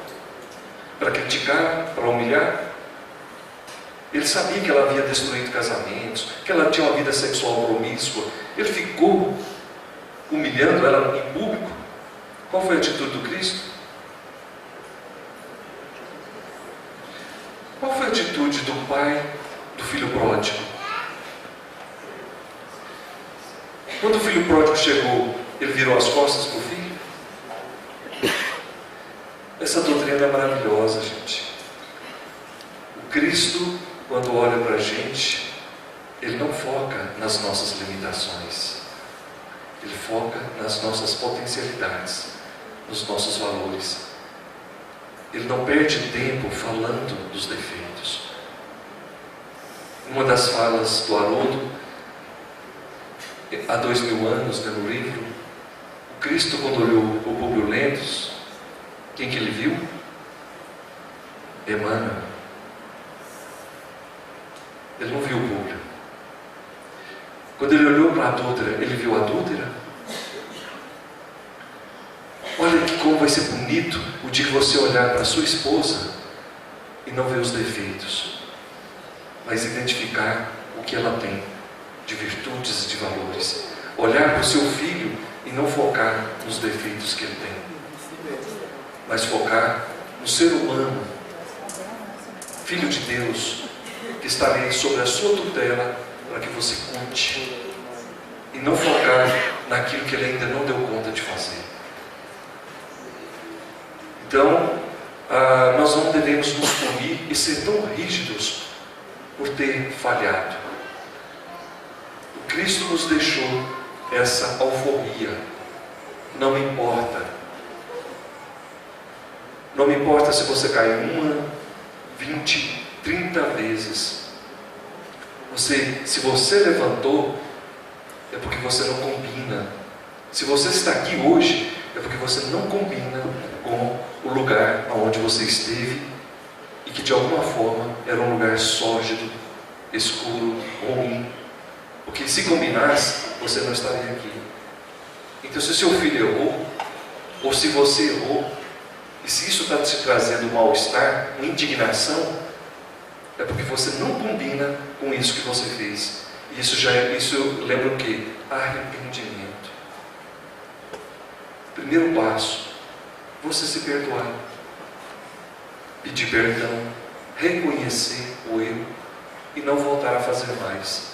Para criticar? Para humilhar? Ele sabia que ela havia destruído casamentos, que ela tinha uma vida sexual promíscua. Ele ficou humilhando ela em público. Qual foi a atitude do Cristo? Qual foi a atitude do pai do filho pródigo? Quando o filho pródigo chegou, ele virou as costas para o filho? Essa doutrina é maravilhosa, gente. O Cristo, quando olha para a gente, ele não foca nas nossas limitações. Ele foca nas nossas potencialidades, nos nossos valores. Ele não perde tempo falando dos defeitos. Uma das falas do Haroldo, há 2000 anos, né, no livro, o Cristo, quando olhou o Públio Lentos, quem que ele viu? Emmanuel. Ele não viu o Públio. Quando ele olhou para a adúltera, ele viu a adúltera? Olha que como vai ser bonito o dia que você olhar para a sua esposa e não ver os defeitos, mas identificar o que ela tem de virtudes e de valores. Olhar para o seu filho e não focar nos defeitos que ele tem, mas focar no ser humano, filho de Deus, que está ali sobre a sua tutela para que você conte, e não focar naquilo que ele ainda não deu conta de fazer. Então, nós não devemos nos punir e ser tão rígidos por ter falhado. O Cristo nos deixou essa alforria. Não me importa. Não me importa se você cai 1, 20, 30 vezes. Se você levantou, é porque você não combina. Se você está aqui hoje, é porque você não combina com o lugar onde você esteve e que de alguma forma era um lugar sórdido, escuro, ruim. Porque se combinasse, você não estaria aqui. Então, se seu filho errou, ou se você errou, e se isso está te trazendo mal-estar, uma indignação, é porque você não combina com isso que você fez. E isso lembra o quê? Arrependimento. Primeiro passo, você se perdoar, pedir perdão, reconhecer o erro e não voltar a fazer mais.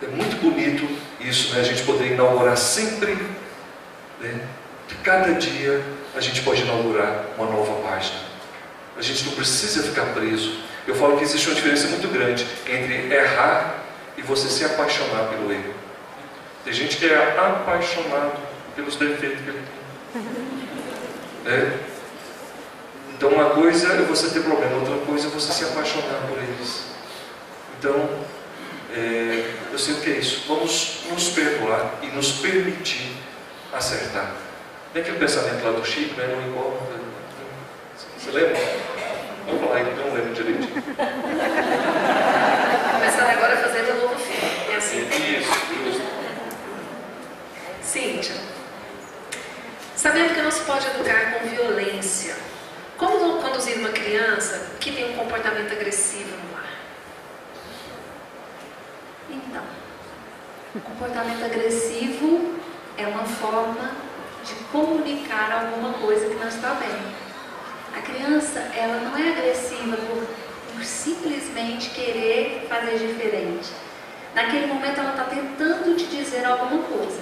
É muito bonito isso, né? A gente poder inaugurar sempre, né? Que cada dia a gente pode inaugurar uma nova página. A gente não precisa ficar preso. Eu falo que existe uma diferença muito grande entre errar e você se apaixonar pelo erro. Tem gente que é apaixonado pelos defeitos que ele tem. Né? Então uma coisa é você ter problema, outra coisa é você se apaixonar por eles. Então, eu sei o que é isso. Vamos nos perdoar e nos permitir acertar. Tem aquele pensamento lá do Chico, né? Não importa. Você lembra? Vamos falar aí, eu não lembro direitinho. Começando agora a fazer um novo filme. É assim? Isso. Cíntia, sabendo que não se pode educar com violência, como conduzir uma criança que tem um comportamento agressivo no lar? Então, o comportamento agressivo é uma forma de comunicar alguma coisa que não está bem. A criança, ela não é agressiva por simplesmente querer fazer diferente. Naquele momento ela está tentando te dizer alguma coisa.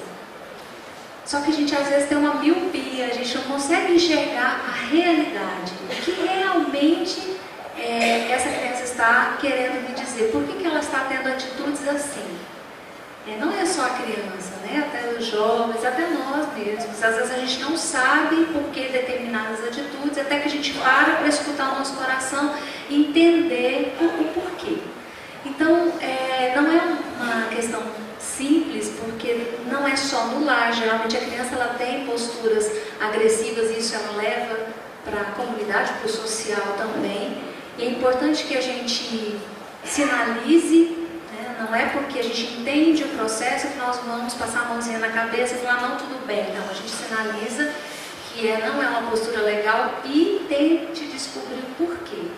Só que a gente às vezes tem uma miopia, a gente não consegue enxergar a realidade. O que realmente essa criança está querendo me dizer? Por que ela está tendo atitudes assim? Não é só a criança, né? Até os jovens, até nós mesmos. Às vezes a gente não sabe por que determinadas atitudes, até que a gente para escutar o nosso coração e entender o porquê. Então, não é uma questão simples, porque não é só no lar. Geralmente a criança ela tem posturas agressivas e isso ela leva para a comunidade, para o social também. E é importante que a gente sinalize. Não é porque a gente entende o processo que nós vamos passar a mãozinha na cabeça e falar, não, tudo bem. Não, a gente sinaliza que não é uma postura legal e tente descobrir o porquê.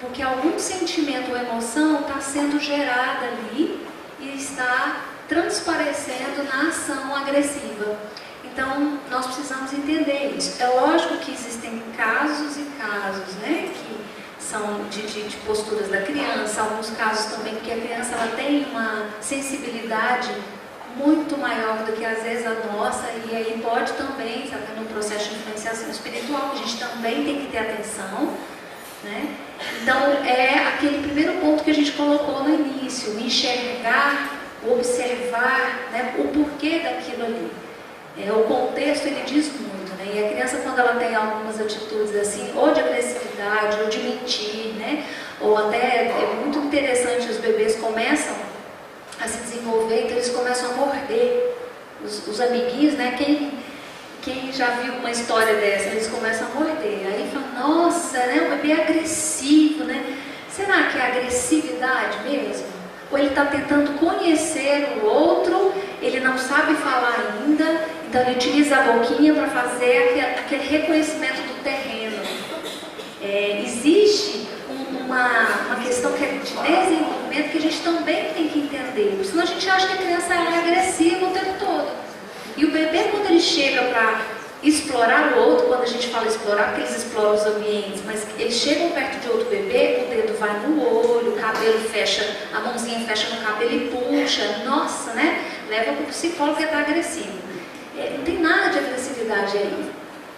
Porque algum sentimento ou emoção está sendo gerada ali e está transparecendo na ação agressiva. Então, nós precisamos entender isso. É lógico que existem casos e casos, né, que são de posturas da criança, alguns casos também que a criança ela tem uma sensibilidade muito maior do que às vezes a nossa, e aí pode também estar tendo um processo de influenciação espiritual, que a gente também tem que ter atenção, né? Então é aquele primeiro ponto que a gente colocou no início, enxergar, observar, né, o porquê daquilo ali. O contexto ele diz muito, né? E a criança quando ela tem algumas atitudes assim, ou de agressividade, ou de mentir, né? Ou até é muito interessante, os bebês começam a se desenvolver, então eles começam a morder os amiguinhos, né? Quem já viu uma história dessa, eles começam a morder. Aí fala, nossa, né? O bebê é agressivo, né? Será que é agressividade mesmo? Ou ele está tentando conhecer o outro, ele não sabe falar ainda, então ele utiliza a boquinha para fazer aquele reconhecimento do terreno. Existe uma questão que é de desenvolvimento que a gente também tem que entender, porque senão a gente acha que a criança é agressiva o tempo todo. E o bebê, quando ele chega para explorar o outro, quando a gente fala explorar, porque eles exploram os ambientes, mas eles chegam perto de outro bebê, o dedo vai no olho, o cabelo fecha, a mãozinha fecha no cabelo e puxa, nossa, né? Leva para o psicólogo que está agressivo. Não tem nada de agressividade aí.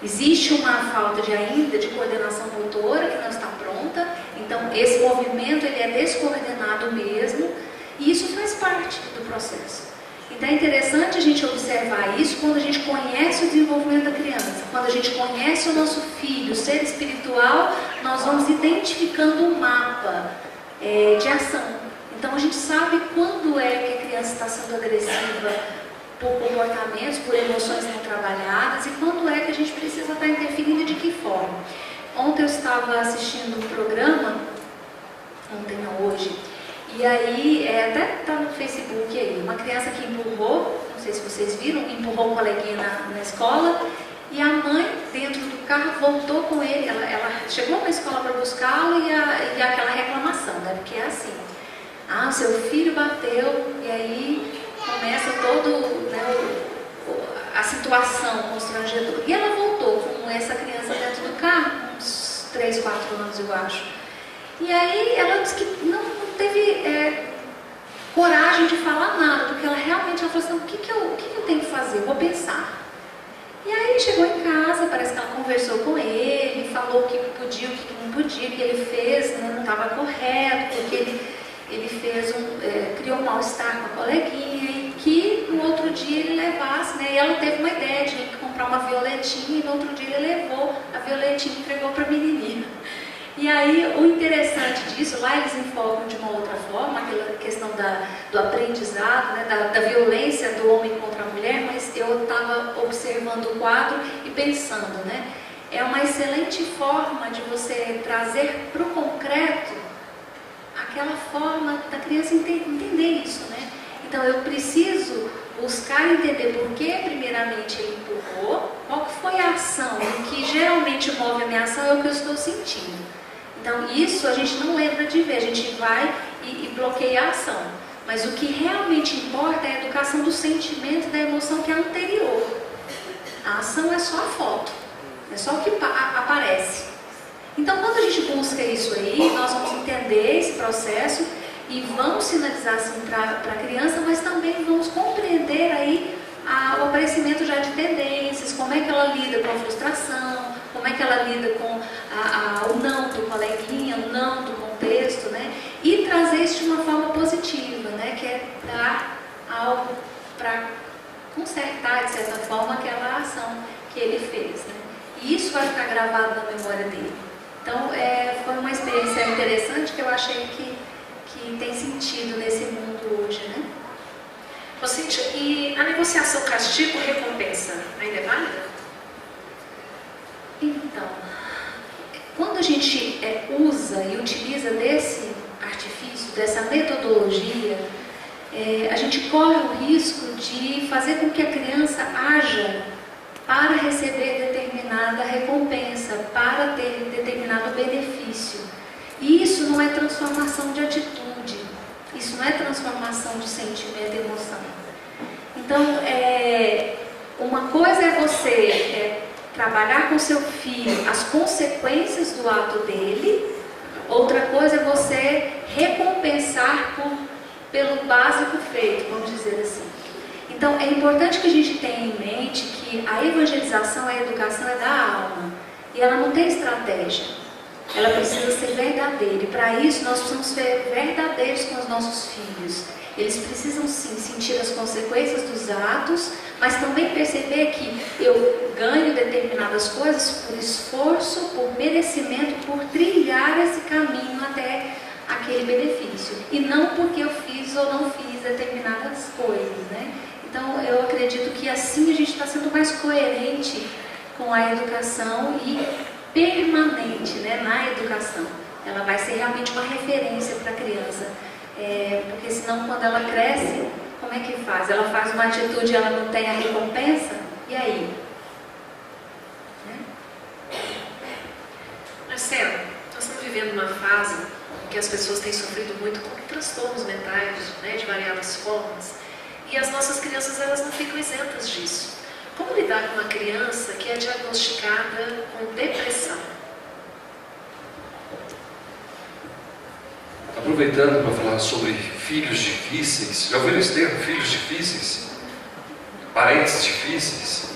Existe uma falta ainda de coordenação motora que não está pronta, então esse movimento ele é descoordenado mesmo, e isso faz parte do processo. Então é interessante a gente observar isso quando a gente conhece o desenvolvimento da criança. Quando a gente conhece o nosso filho, o ser espiritual, nós vamos identificando um mapa de ação. Então a gente sabe quando é que a criança está sendo agressiva por comportamentos, por emoções não trabalhadas, e quando é que a gente precisa estar interferindo e de que forma. Ontem eu estava assistindo um programa, ontem não, hoje, e aí, até está no Facebook aí, uma criança que empurrou, não sei se vocês viram, empurrou um coleguinha na escola, e a mãe, dentro do carro, voltou com ele, ela chegou na escola para buscá-lo e aquela reclamação, né? Porque é assim, seu filho bateu, e aí começa todo, né, a situação constrangedora. E ela voltou com essa criança dentro do carro, uns 3, 4 anos eu acho. E aí ela disse que não teve coragem de falar nada, porque ela realmente falou assim, o que eu tenho que fazer? Eu vou pensar. E aí chegou em casa, parece que ela conversou com ele, falou o que podia, o que não podia, o que ele fez, né, não estava correto, porque ele fez criou um mal-estar com a coleguinha, e que no outro dia ele levasse, né, e ela teve uma ideia de comprar uma violetinha, e no outro dia ele levou a violetinha e entregou para a menininha. E aí o interessante disso, lá eles enfocam de uma outra forma, aquela questão do aprendizado, né, da violência do homem contra a mulher, mas eu estava observando o quadro e pensando, né, é uma excelente forma de você trazer para o concreto aquela forma da criança entender isso, né? Então eu preciso buscar entender por que primeiramente ele empurrou, qual que foi a ação, o que geralmente move a minha ação é o que eu estou sentindo. Então isso a gente não lembra de ver, a gente vai e bloqueia a ação. Mas o que realmente importa é a educação do sentimento, da emoção que é anterior. A ação é só a foto, é só o que aparece. Então quando a gente busca isso aí, nós vamos entender esse processo e vamos sinalizar assim para a criança, mas também vamos compreender aí o aparecimento já de tendências, como é que ela lida com a frustração, como é que ela lida com o não do coleguinha, o não do contexto, né? E trazer isso de uma forma positiva, né? Que é dar algo para consertar, de certa forma, aquela ação que ele fez, né? E isso vai ficar gravado na memória dele. Então, foi uma experiência interessante que eu achei que tem sentido nesse mundo hoje, né? Cíntia, e a negociação castigo-recompensa ainda é válida? Então, quando a gente usa e utiliza desse artifício, dessa metodologia, a gente corre o risco de fazer com que a criança haja para receber determinada recompensa, para ter determinado benefício. E isso não é transformação de atitude, isso não é transformação de sentimento e emoção. Então, uma coisa é você trabalhar com seu filho as consequências do ato dele, outra coisa é você recompensar pelo básico feito, vamos dizer assim. Então, é importante que a gente tenha em mente que a evangelização, a educação é da alma, e ela não tem estratégia, ela precisa ser verdadeira, e para isso nós precisamos ser verdadeiros com os nossos filhos. Eles precisam sim sentir as consequências dos atos, mas também perceber que eu ganho determinadas coisas por esforço, por merecimento, por trilhar esse caminho até aquele benefício, e não porque eu fiz ou não fiz determinadas coisas, né? Então eu acredito que assim a gente está sendo mais coerente com a educação e permanente, né, na educação. Ela vai ser realmente uma referência para a criança. Porque senão quando ela cresce, como é que faz? Ela faz uma atitude e ela não tem a recompensa? E aí? Marcelo, nós estamos vivendo uma fase em que as pessoas têm sofrido muito com transtornos mentais, né, de variadas formas, e as nossas crianças elas não ficam isentas disso. Como lidar com uma criança que é diagnosticada com depressão? Aproveitando para falar sobre filhos difíceis, já ouviram esse termo, filhos difíceis? Parentes difíceis?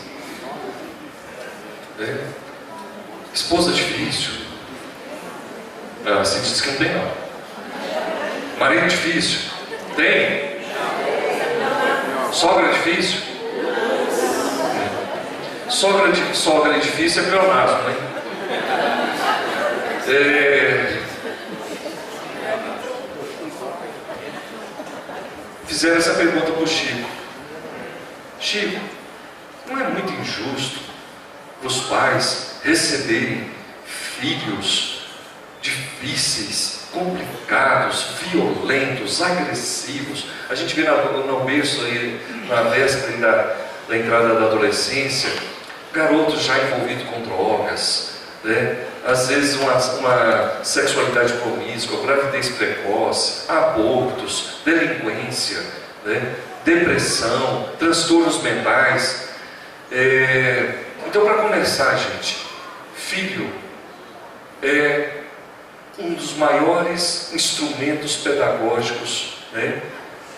Esposa difícil? Você diz que não tem, não. Marido difícil? Tem? Sogra é difícil? Sogra é difícil é pleonasmo, né? Fizeram essa pergunta para o Chico. Chico, não é muito injusto os pais receberem filhos difíceis, complicados, violentos, agressivos? A gente vê no berço aí, na véspera da entrada da adolescência, garotos já envolvidos com drogas, né? Às vezes uma sexualidade promíscua, gravidez precoce, abortos, delinquência, né? Depressão, transtornos mentais. Então, para começar, gente, filho é um dos maiores instrumentos pedagógicos, né,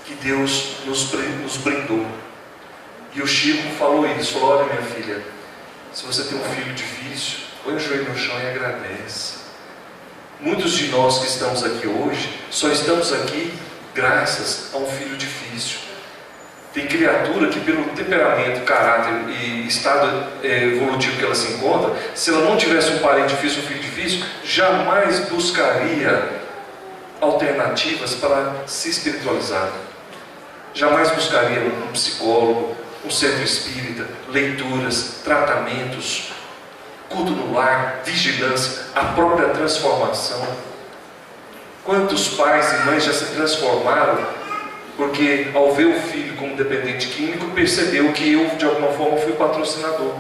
que Deus nos brindou. E o Chico falou isso, falou: olha, minha filha, se você tem um filho difícil, põe o joelho no chão e agradece. Muitos de nós que estamos aqui hoje, só estamos aqui graças a um filho difícil. Tem criatura que, pelo temperamento, caráter e estado evolutivo que ela se encontra, se ela não tivesse um parente difícil, um filho difícil, jamais buscaria alternativas para se espiritualizar. Jamais buscaria um psicólogo, um centro espírita, leituras, tratamentos, culto no lar, vigilância, a própria transformação. Quantos pais e mães já se transformaram porque, ao ver o filho como dependente químico, percebeu que eu, de alguma forma, fui patrocinador.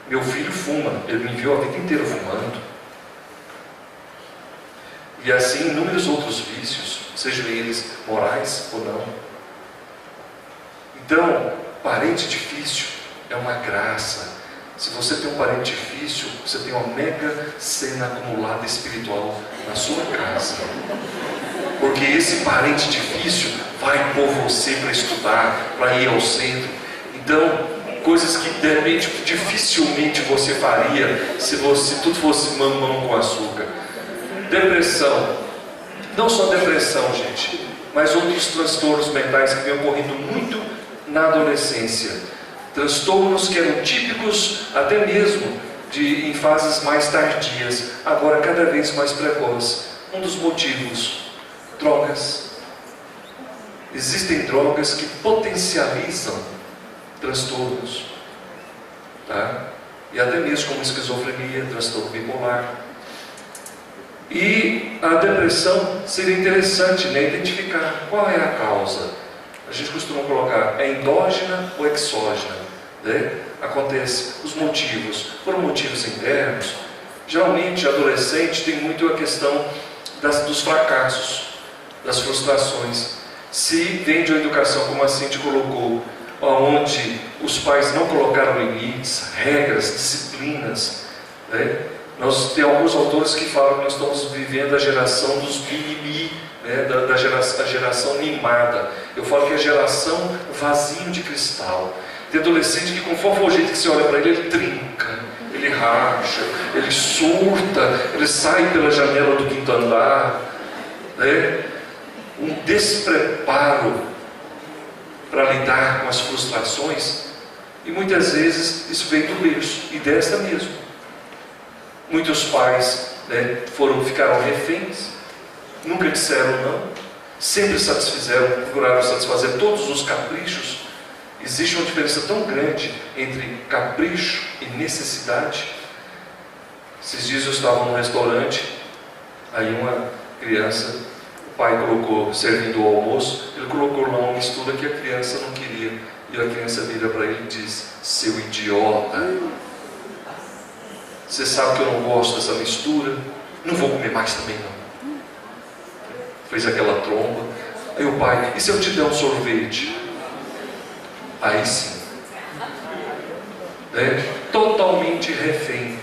Meu filho fuma, ele me viu a vida inteira fumando. E assim, inúmeros outros vícios, sejam eles morais ou não. Então, parente difícil é uma graça. Se você tem um parente difícil, você tem uma mega cena acumulada espiritual na sua casa. Porque esse parente difícil vai pôr você para estudar, para ir ao centro. Então, coisas que de repente dificilmente você faria se tudo fosse mamão com açúcar. Depressão. Não só depressão, gente, mas outros transtornos mentais que vêm ocorrendo muito na adolescência. Transtornos que eram típicos até mesmo em fases mais tardias, agora cada vez mais precoces. Um dos motivos: drogas. Existem drogas que potencializam transtornos, tá? E até mesmo como esquizofrenia, transtorno bipolar. E a depressão seria interessante, né, identificar qual é a causa. A gente costuma colocar, é endógena ou exógena, né? Acontece os motivos, por motivos internos. Geralmente, adolescente tem muito a questão dos fracassos, das frustrações. Se vem de uma educação, como a Cintia colocou, onde os pais não colocaram limites, regras, disciplinas, né? Tem alguns autores que falam que nós estamos vivendo a geração dos mimimi, né? A geração mimada. Eu falo que é a geração vasinho de cristal. Tem adolescente que, conforme o jeito que você olha para ele, ele trinca, ele racha, ele surta, ele sai pela janela do quinto andar, né? Um despreparo para lidar com as frustrações, e muitas vezes isso vem do berço, e desta mesmo. Muitos pais, né, ficaram reféns, nunca disseram não, sempre procuraram satisfazer todos os caprichos. Existe uma diferença tão grande entre capricho e necessidade. Esses dias eu estava num restaurante, aí uma criança, o pai colocou, servindo o almoço, ele colocou lá uma mistura que a criança não queria. E a criança vira para ele e diz: seu idiota, você sabe que eu não gosto dessa mistura, não vou comer mais também não. Fez aquela tromba. Aí o pai: e se eu te der um sorvete? Aí sim, né? Totalmente refém.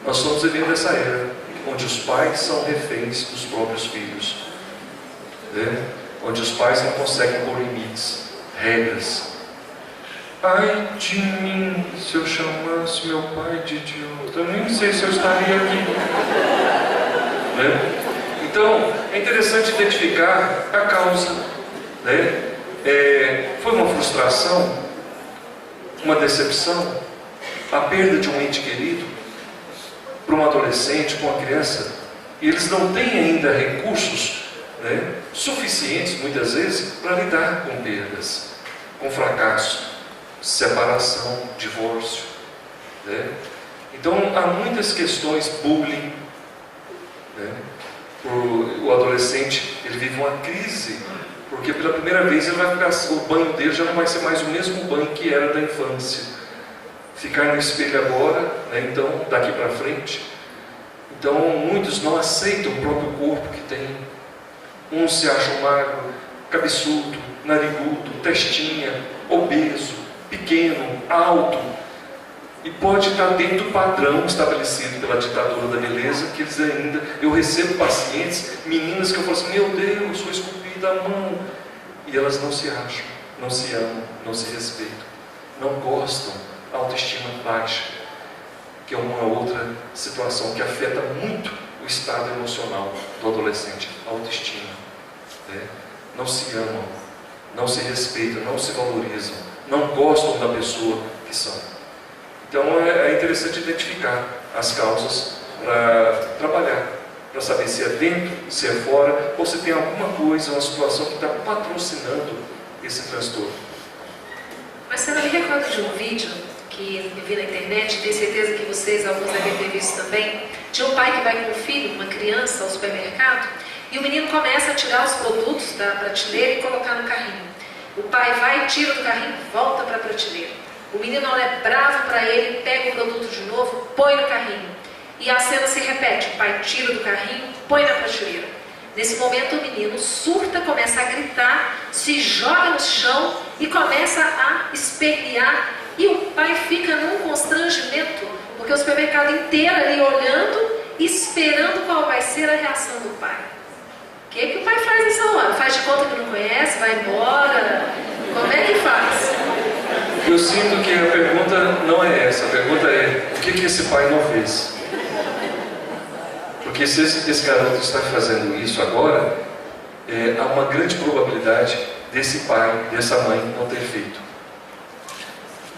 Nós estamos vivendo essa era onde os pais são reféns dos próprios filhos, né? Onde os pais não conseguem pôr limites, regras. Ai de mim, se eu chamasse meu pai de idiota, eu nem sei se eu estaria aqui, né? Então, é interessante identificar a causa, né? Foi uma frustração, uma decepção, a perda de um ente querido para um adolescente, para uma criança, e eles não têm ainda recursos, né, suficientes, muitas vezes, para lidar com perdas, com fracasso, separação, divórcio, né? Então há muitas questões, bullying, né? O adolescente, ele vive uma crise, porque pela primeira vez ele vai ficar, o banho dele já não vai ser mais o mesmo banho que era da infância. Ficar no espelho agora, né? Então daqui para frente. Então muitos não aceitam o próprio corpo que tem. Uns se acham magro, cabeçudo, narigudo, testinha, obeso, pequeno, alto. E pode estar dentro do padrão estabelecido pela ditadura da beleza, que eles ainda... Eu recebo pacientes, meninas que eu falo assim, meu Deus, sou esculpida à mão. E elas não se acham, não se amam, não se respeitam, não gostam, autoestima baixa, que é uma outra situação que afeta muito o estado emocional do adolescente, a autoestima. Né? Não se amam, não se respeitam, não se valorizam, não gostam da pessoa que são. Então é interessante identificar as causas para trabalhar, para saber se é dentro, se é fora, ou se tem alguma coisa, uma situação que está patrocinando esse transtorno. Mas eu me recordo de um vídeo que eu vi na internet, tenho certeza que vocês, alguns devem ter visto também, de um pai que vai com o filho, uma criança, ao supermercado, e o menino começa a tirar os produtos da prateleira e colocar no carrinho. O pai vai, tira do carrinho, volta para a prateleira. O menino é bravo para ele, pega o produto de novo, põe no carrinho. E a cena se repete, o pai tira do carrinho, põe na prateleira. Nesse momento o menino surta, começa a gritar, se joga no chão e começa a espernear. E o pai fica num constrangimento, porque o supermercado inteiro ali olhando, esperando qual vai ser a reação do pai. O que o pai faz nessa hora? Faz de conta que não conhece, vai embora? Como é que faz? Eu sinto que a pergunta não é essa, a pergunta é o que esse pai não fez? Porque se esse garoto está fazendo isso agora, há uma grande probabilidade desse pai, dessa mãe não ter feito.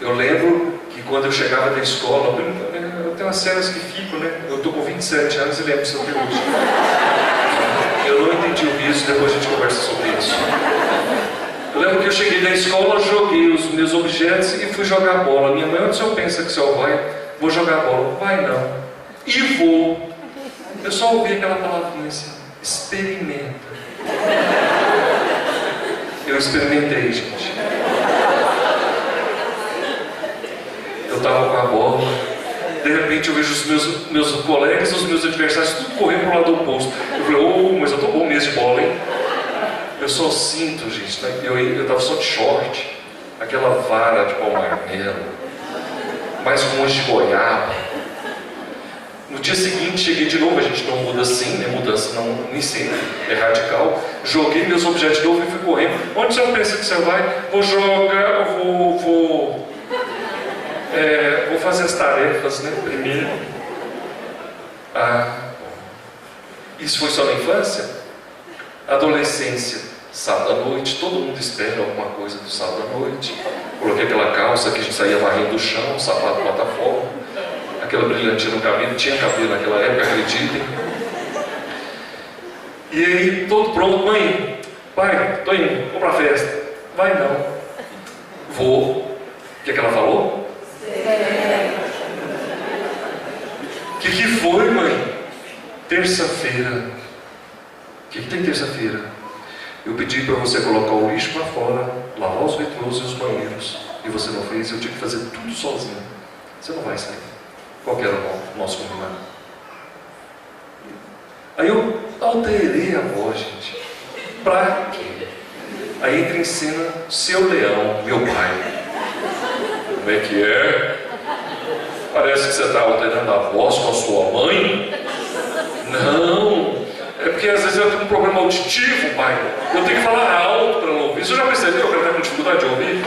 Eu lembro que quando eu chegava da escola, eu tenho umas cenas que ficam, né? Eu estou com 27 anos e lembro disso até hoje. Eu não entendi o riso, depois a gente conversa sobre isso. Eu lembro que eu cheguei da escola, joguei os meus objetos e fui jogar bola. Minha mãe, onde o senhor pensa que o senhor vai? Vou jogar bola. Vai não. E vou. Eu só ouvi aquela palavrinha assim, experimenta. Eu experimentei, gente. Eu estava com a bola, de repente eu vejo os meus colegas, os meus adversários, tudo correndo para o lado oposto. Eu falei, mas eu estou bom mesmo de bola, hein? Eu só sinto, gente, né? Eu estava só de short, aquela vara de pau marmelo, mais um monte de goiaba. No dia seguinte, cheguei de novo, a gente não muda assim, né? Mudança não, nem sempre é radical. Joguei meus objetos de novo e fui correndo. Onde você pensa que você vai? Vou jogar, vou fazer as tarefas, né? Primeiro. Isso foi só na infância? Adolescência, sábado à noite, todo mundo espera alguma coisa do sábado à noite. Coloquei aquela calça que a gente saía varrendo do chão, sapato plataforma, aquela brilhantina no cabelo, tinha cabelo naquela época, acreditem. E aí, todo pronto, mãe, pai, tô indo, vou pra festa. Vai não. Vou. O que ela falou? O que foi, mãe? Terça-feira. O que tem terça-feira? Eu pedi para você colocar o lixo para fora, lavar os vitrôs e os banheiros. E você não fez, eu tive que fazer tudo sozinho. Você não vai sair. Qual que era o nosso combinado? Aí eu alterei a voz, gente. Pra quê? Aí entra em cena seu leão, meu pai. Como é que é? Parece que você está alterando a voz com a sua mãe? Não. É porque às vezes eu tenho um problema auditivo, pai. Eu tenho que falar alto para ela ouvir. Você já percebeu que ela está com dificuldade de ouvir?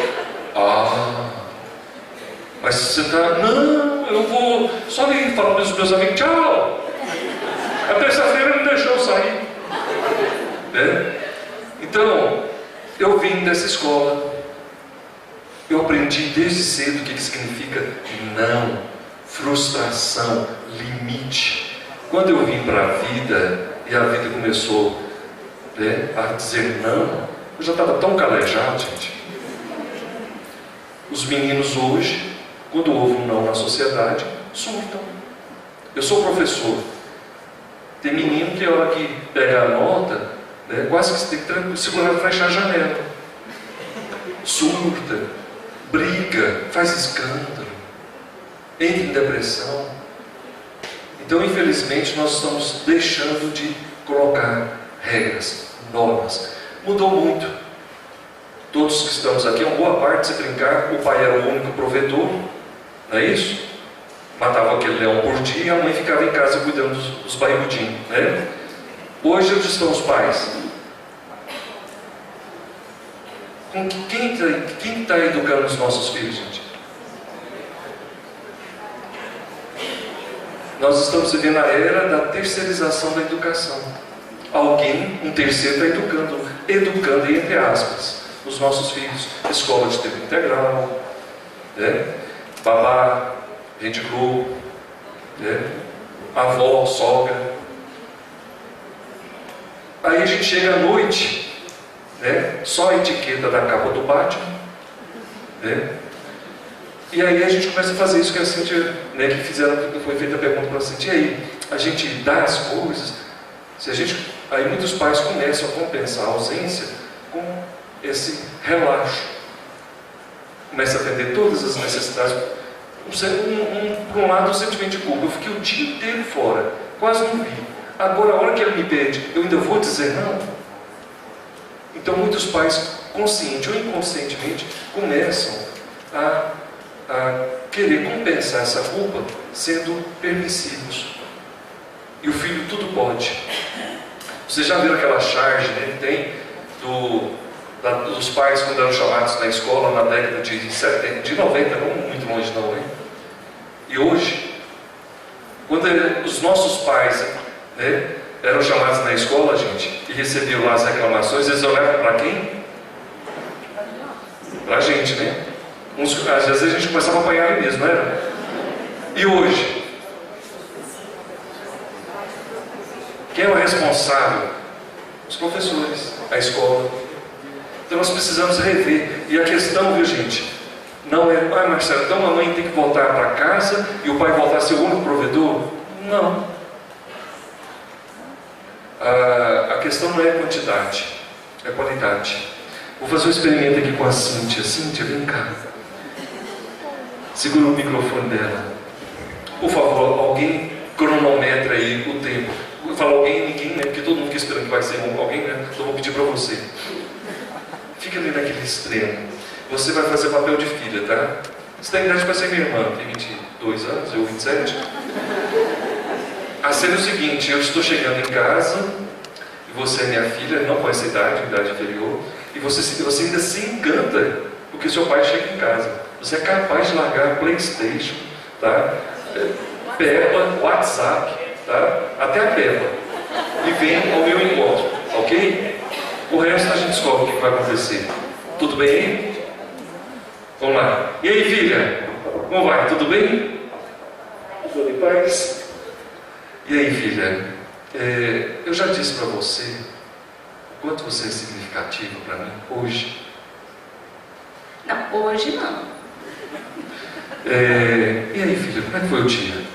Mas você está... Não, eu vou só ir falar para os meus amigos, tchau. A terça-feira não deixou eu sair. Né? Então, Eu vim dessa escola. Eu aprendi desde cedo o que significa não, frustração, limite. Quando eu vim para a vida e a vida começou, né, a dizer não, eu já estava tão calejado, gente. Os meninos hoje, quando houve um não na sociedade, surtam. Eu sou professor. Tem menino que a hora que pega a nota, né, quase que você tem que segurar para fechar a janela. Surta, briga, faz escândalo, entra em depressão. Então, infelizmente, nós estamos deixando de colocar regras, normas. Mudou muito. Todos que estamos aqui, uma boa parte, se brincar, o pai era o único provedor, não é isso? Matava aquele leão por dia e a mãe ficava em casa cuidando dos barrigudinhos, né? Hoje, onde estão os pais? Quem está educando os nossos filhos, gente? Nós estamos vivendo a era da terceirização da educação. Alguém, um terceiro, está educando entre aspas, os nossos filhos. Escola de tempo integral, né? Babá, Rede Globo, né? Avó, sogra. Aí a gente chega à noite, né? Só a etiqueta da capa do Batman, né? E aí a gente começa a fazer isso que a Cíntia, né, que foi feita a pergunta para a Cíntia, e aí, a gente dá as coisas, aí muitos pais começam a compensar a ausência com esse relaxo. Começa a atender todas as necessidades. Por um lado, o sentimento de culpa. Eu fiquei o dia inteiro fora, quase não vi. Agora, a hora que ele me pede, eu ainda vou dizer não? Então, muitos pais, consciente ou inconscientemente, começam a querer compensar essa culpa sendo permissivos. E o filho tudo pode. Vocês já viram aquela charge, né, que tem dos pais quando eram chamados na escola na década de 70, de 90, não muito longe não, hein? E hoje, quando os nossos pais, né, eram chamados na escola, gente, e recebiam lá as reclamações, eles olhavam para quem? Para a gente, né? Às vezes a gente começava a apanhar ali mesmo, não era? E hoje? Quem é o responsável? Os professores, a escola. Então nós precisamos rever. E a questão, viu, gente? Não é, Marcelo, então a mãe tem que voltar para casa e o pai voltar a ser o único provedor? Não. A questão não é quantidade, é qualidade. Vou fazer um experimento aqui com a Cíntia. Cíntia, vem cá. Segura o microfone dela. Por favor, alguém cronometra aí o tempo. Eu falo alguém, ninguém, né? Porque todo mundo fica esperando que vai ser alguém, né? Então eu vou pedir para você. Fica ali naquele extremo. Você vai fazer papel de filha, tá? Você tem idade para ser minha irmã, tem 22 anos, eu 27. A cena é o seguinte, eu estou chegando em casa, e você é minha filha, não com essa idade inferior, e você ainda se encanta porque seu pai chega em casa. Você é capaz de largar PlayStation, tá? Peppa, WhatsApp, tá? Até a Peppa. E vem ao meu encontro, ok? O resto a gente descobre o que vai acontecer. Tudo bem aí? Vamos lá. E aí, filha? Como vai? Tudo bem? Tudo em paz? E aí, filha? Eu já disse para você o quanto você é significativo para mim hoje. Não, hoje não. E aí, filha, como é que foi o dia?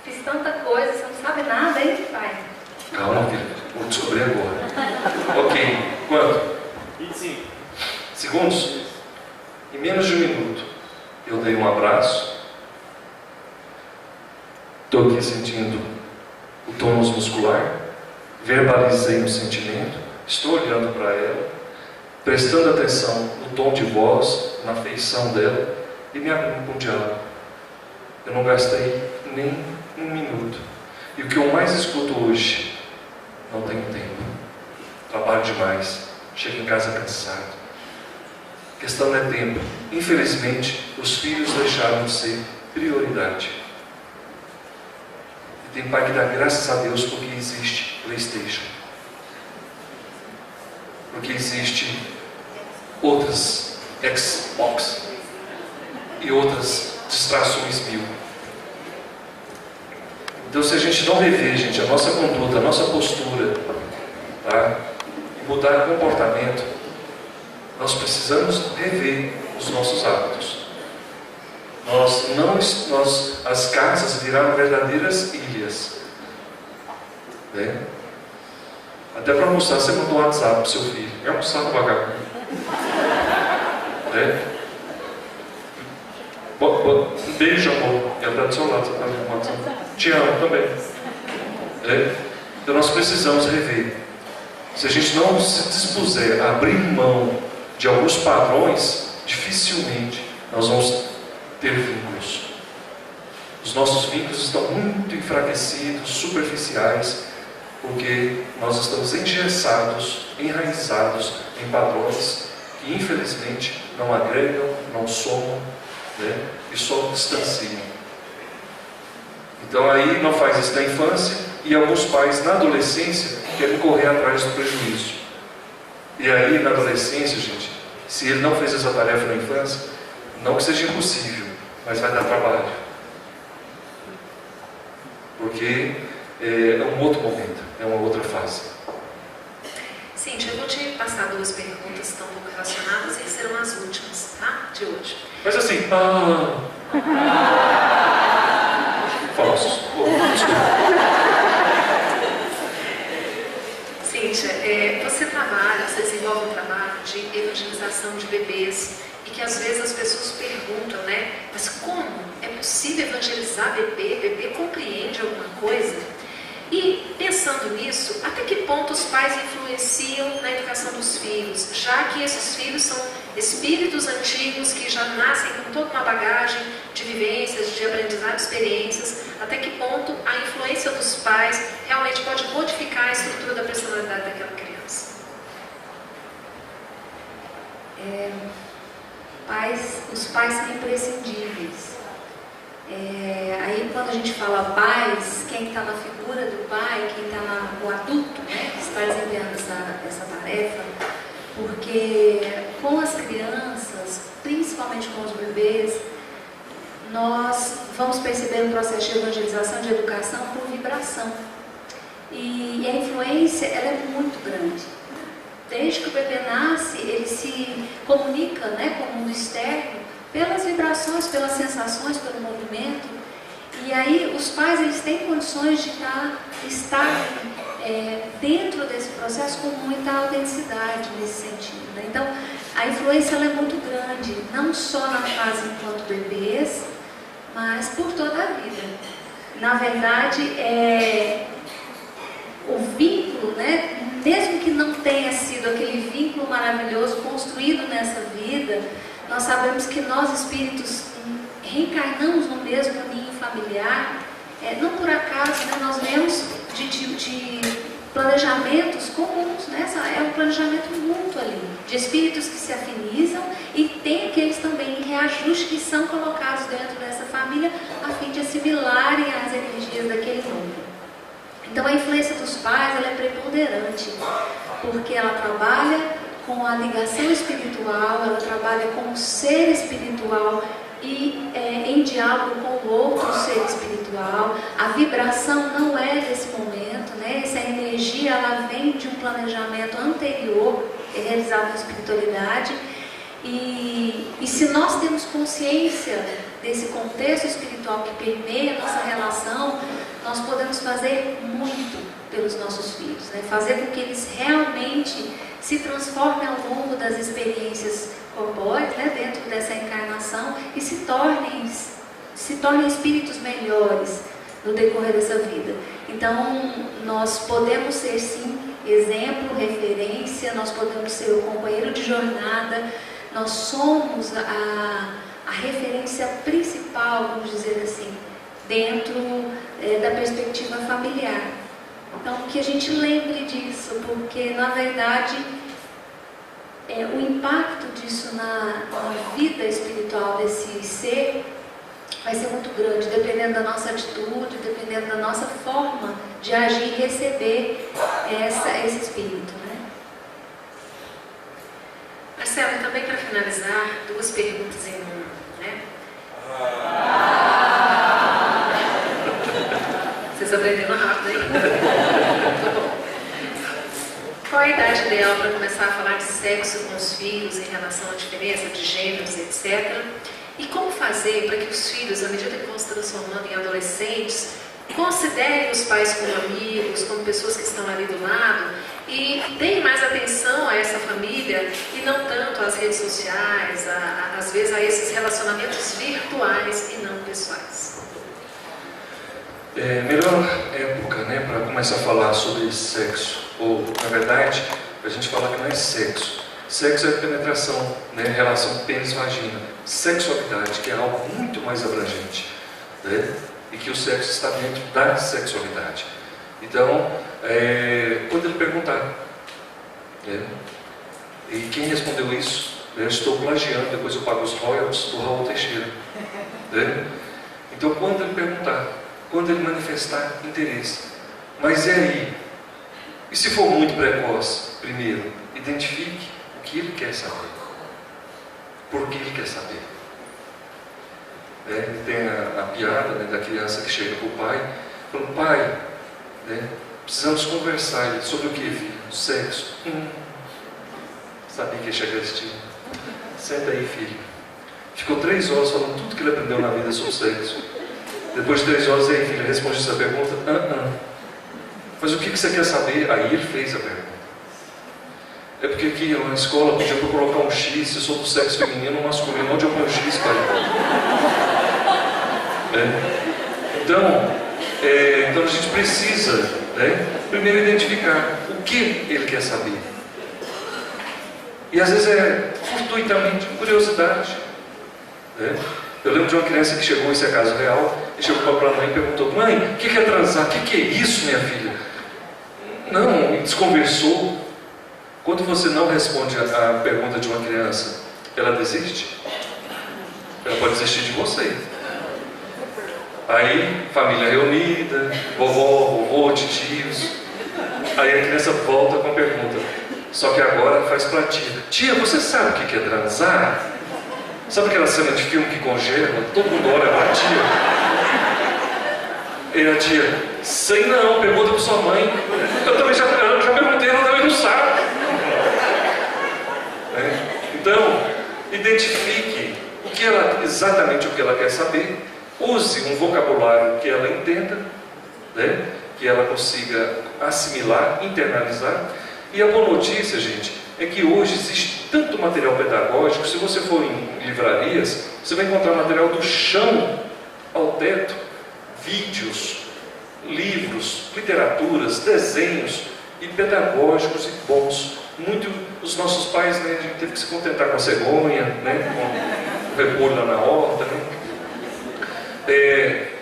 Fiz tanta coisa, você não sabe nada, hein, pai? Calma, filha, vou descobrir agora. Ok, quanto? 25 segundos? Em menos de um minuto, eu dei um abraço. Estou aqui sentindo o tônus muscular, verbalizei um sentimento, estou olhando para ela, prestando atenção no tom de voz, na feição dela e me abrindo para um diálogo. Eu não gastei nem um minuto. E o que eu mais escuto hoje, não tenho tempo, trabalho demais, chego em casa cansado. A questão não é tempo. Infelizmente, os filhos deixaram de ser prioridade. E tem pai que dá graças a Deus porque existe PlayStation. porque existe outras Xbox e outras distrações mil. Então, se a gente não rever, gente, a nossa conduta, a nossa postura, tá? E mudar o comportamento, nós precisamos rever os nossos hábitos. As casas viraram verdadeiras ilhas, né? Até para almoçar, você mandou um WhatsApp para o seu filho. É almoçar no vagabundo, né? Um beijo, amor. Ela está do seu lado, você está vendo o WhatsApp. Te amo também, né? Então nós precisamos rever. Se a gente não se dispuser a abrir mão de alguns padrões, dificilmente nós vamos ter vínculos. Os nossos vínculos estão muito enfraquecidos, superficiais, porque nós estamos engessados, enraizados em padrões que infelizmente não agregam, não somam, né? E só distanciam. Então aí não faz isso na infância, e alguns pais na adolescência querem correr atrás do prejuízo. E aí na adolescência, gente, se ele não fez essa tarefa na infância, não que seja impossível, mas vai dar trabalho. Porque é um outro momento, é uma outra fase. Cíntia, eu vou te passar duas perguntas que estão um pouco relacionadas e serão as últimas, tá? De hoje. Mas assim, falsos. Cíntia, você desenvolve um trabalho de evangelização de bebês e que às vezes as pessoas perguntam, né? Mas como é possível evangelizar bebê? Bebê compreende alguma coisa? E pensando nisso, até que ponto os pais influenciam na educação dos filhos, já que esses filhos são espíritos antigos que já nascem com toda uma bagagem de vivências, de aprendizado, experiências, até que ponto a influência dos pais realmente pode modificar a estrutura da personalidade daquela criança? Os pais são imprescindíveis. Aí quando a gente fala pais, quem está na figura do pai, quem está o adulto, né, que está desempenhando essa tarefa, porque com as crianças, principalmente com os bebês, nós vamos perceber um processo de evangelização, de educação por vibração. E a influência, ela é muito grande. Desde que o bebê nasce, ele se comunica, né, com o mundo externo, pelas vibrações, pelas sensações, pelo movimento. E aí os pais, eles têm condições de estar dentro desse processo com muita autenticidade nesse sentido, né? Então a influência, ela é muito grande, não só na fase enquanto bebês, mas por toda a vida. Na verdade, o vínculo, né, mesmo que não tenha sido aquele vínculo maravilhoso construído nessa vida, nós sabemos que nós espíritos reencarnamos no mesmo ninho familiar, não por acaso, né? Nós vemos de planejamentos comuns, né? É um planejamento mútuo ali, de espíritos que se afinizam e tem aqueles também em reajuste que são colocados dentro dessa família a fim de assimilarem as energias daquele núcleo. Então a influência dos pais, ela é preponderante, porque ela trabalha com a ligação espiritual, ela trabalha com o ser espiritual e em diálogo com o outro ser espiritual. A vibração não é desse momento, né? Essa energia, ela vem de um planejamento anterior, realizado na espiritualidade. E se nós temos consciência desse contexto espiritual que permeia a nossa relação, nós podemos fazer muito pelos nossos filhos, né? Fazer com que eles realmente se transformem ao longo das experiências corpóreas, né, dentro dessa encarnação, e se tornem espíritos melhores no decorrer dessa vida. Então, nós podemos ser, sim, exemplo, referência, nós podemos ser o companheiro de jornada, nós somos a referência principal, vamos dizer assim, dentro da perspectiva familiar. Então, que a gente lembre disso, porque, na verdade, o impacto disso na vida espiritual desse ser vai ser muito grande, dependendo da nossa atitude, dependendo da nossa forma de agir e receber esse espírito, né? Marcelo, também para finalizar, 2 perguntas em uma, né? Vocês aprenderam rápido aí? Muito bom. Qual a idade ideal para começar a falar de sexo com os filhos em relação à diferença de gêneros, etc.? E como fazer para que os filhos, à medida que vão se transformando em adolescentes, considerem os pais como amigos, como pessoas que estão ali do lado e deem mais atenção a essa família e não tanto às redes sociais, às vezes a esses relacionamentos virtuais e não pessoais? Melhor época, né, para começar a falar sobre sexo, ou na verdade, a gente fala que não é sexo. Sexo é penetração, né, relação pênis-vagina. Sexualidade, que é algo muito mais abrangente, né? E que o sexo está dentro da sexualidade. Então, quando ele perguntar, né? E quem respondeu isso? Eu estou plagiando, depois eu pago os royalties do Raul Teixeira, né? Então, quando ele perguntar, quando ele manifestar interesse, mas e aí? E se for muito precoce? Primeiro, identifique o que ele quer saber, por que ele quer saber. Tem a piada, né, da criança que chega para o pai, falando: pai, né, precisamos conversar sobre o que, filho? Sexo. Sabia que ia chegar esse dia. Senta aí, filho. Ficou 3 horas falando tudo que ele aprendeu na vida sobre sexo. Depois de 3 horas, aí, filho, responde essa pergunta. Mas o que você quer saber? Aí ele fez a pergunta. É porque aqui na escola podia colocar um X, se eu sou do sexo feminino ou masculino, onde eu ponho X, pai? Então a gente precisa, né, primeiro identificar o que ele quer saber. E às vezes é fortuitamente curiosidade, né? Eu lembro de uma criança que chegou, isso é caso real, e chegou para a mãe e perguntou: mãe, o que é transar? O que é isso, minha filha? Não, e desconversou. Quando você não responde a pergunta de uma criança, ela desiste? Ela pode desistir de você. Aí, família reunida, vovó, titios. Aí a criança volta com a pergunta. Só que agora faz pra tia: tia, você sabe o que é transar? Sabe aquela cena de filme que congela? Todo mundo olha pra tia. E a tia: sei não, pergunta pra sua mãe. Eu também já perguntei, ela também não sabe. Então, identifique exatamente o que ela quer saber. Use um vocabulário que ela entenda, né? Que ela consiga assimilar, internalizar. E a boa notícia, gente, é que hoje existe tanto material pedagógico. Se você for em livrarias, você vai encontrar material do chão ao teto, vídeos, livros, literaturas, desenhos, e pedagógicos e bons. Os nossos pais, né, a gente teve que se contentar com a cegonha, né, com o repolho lá na horta, né?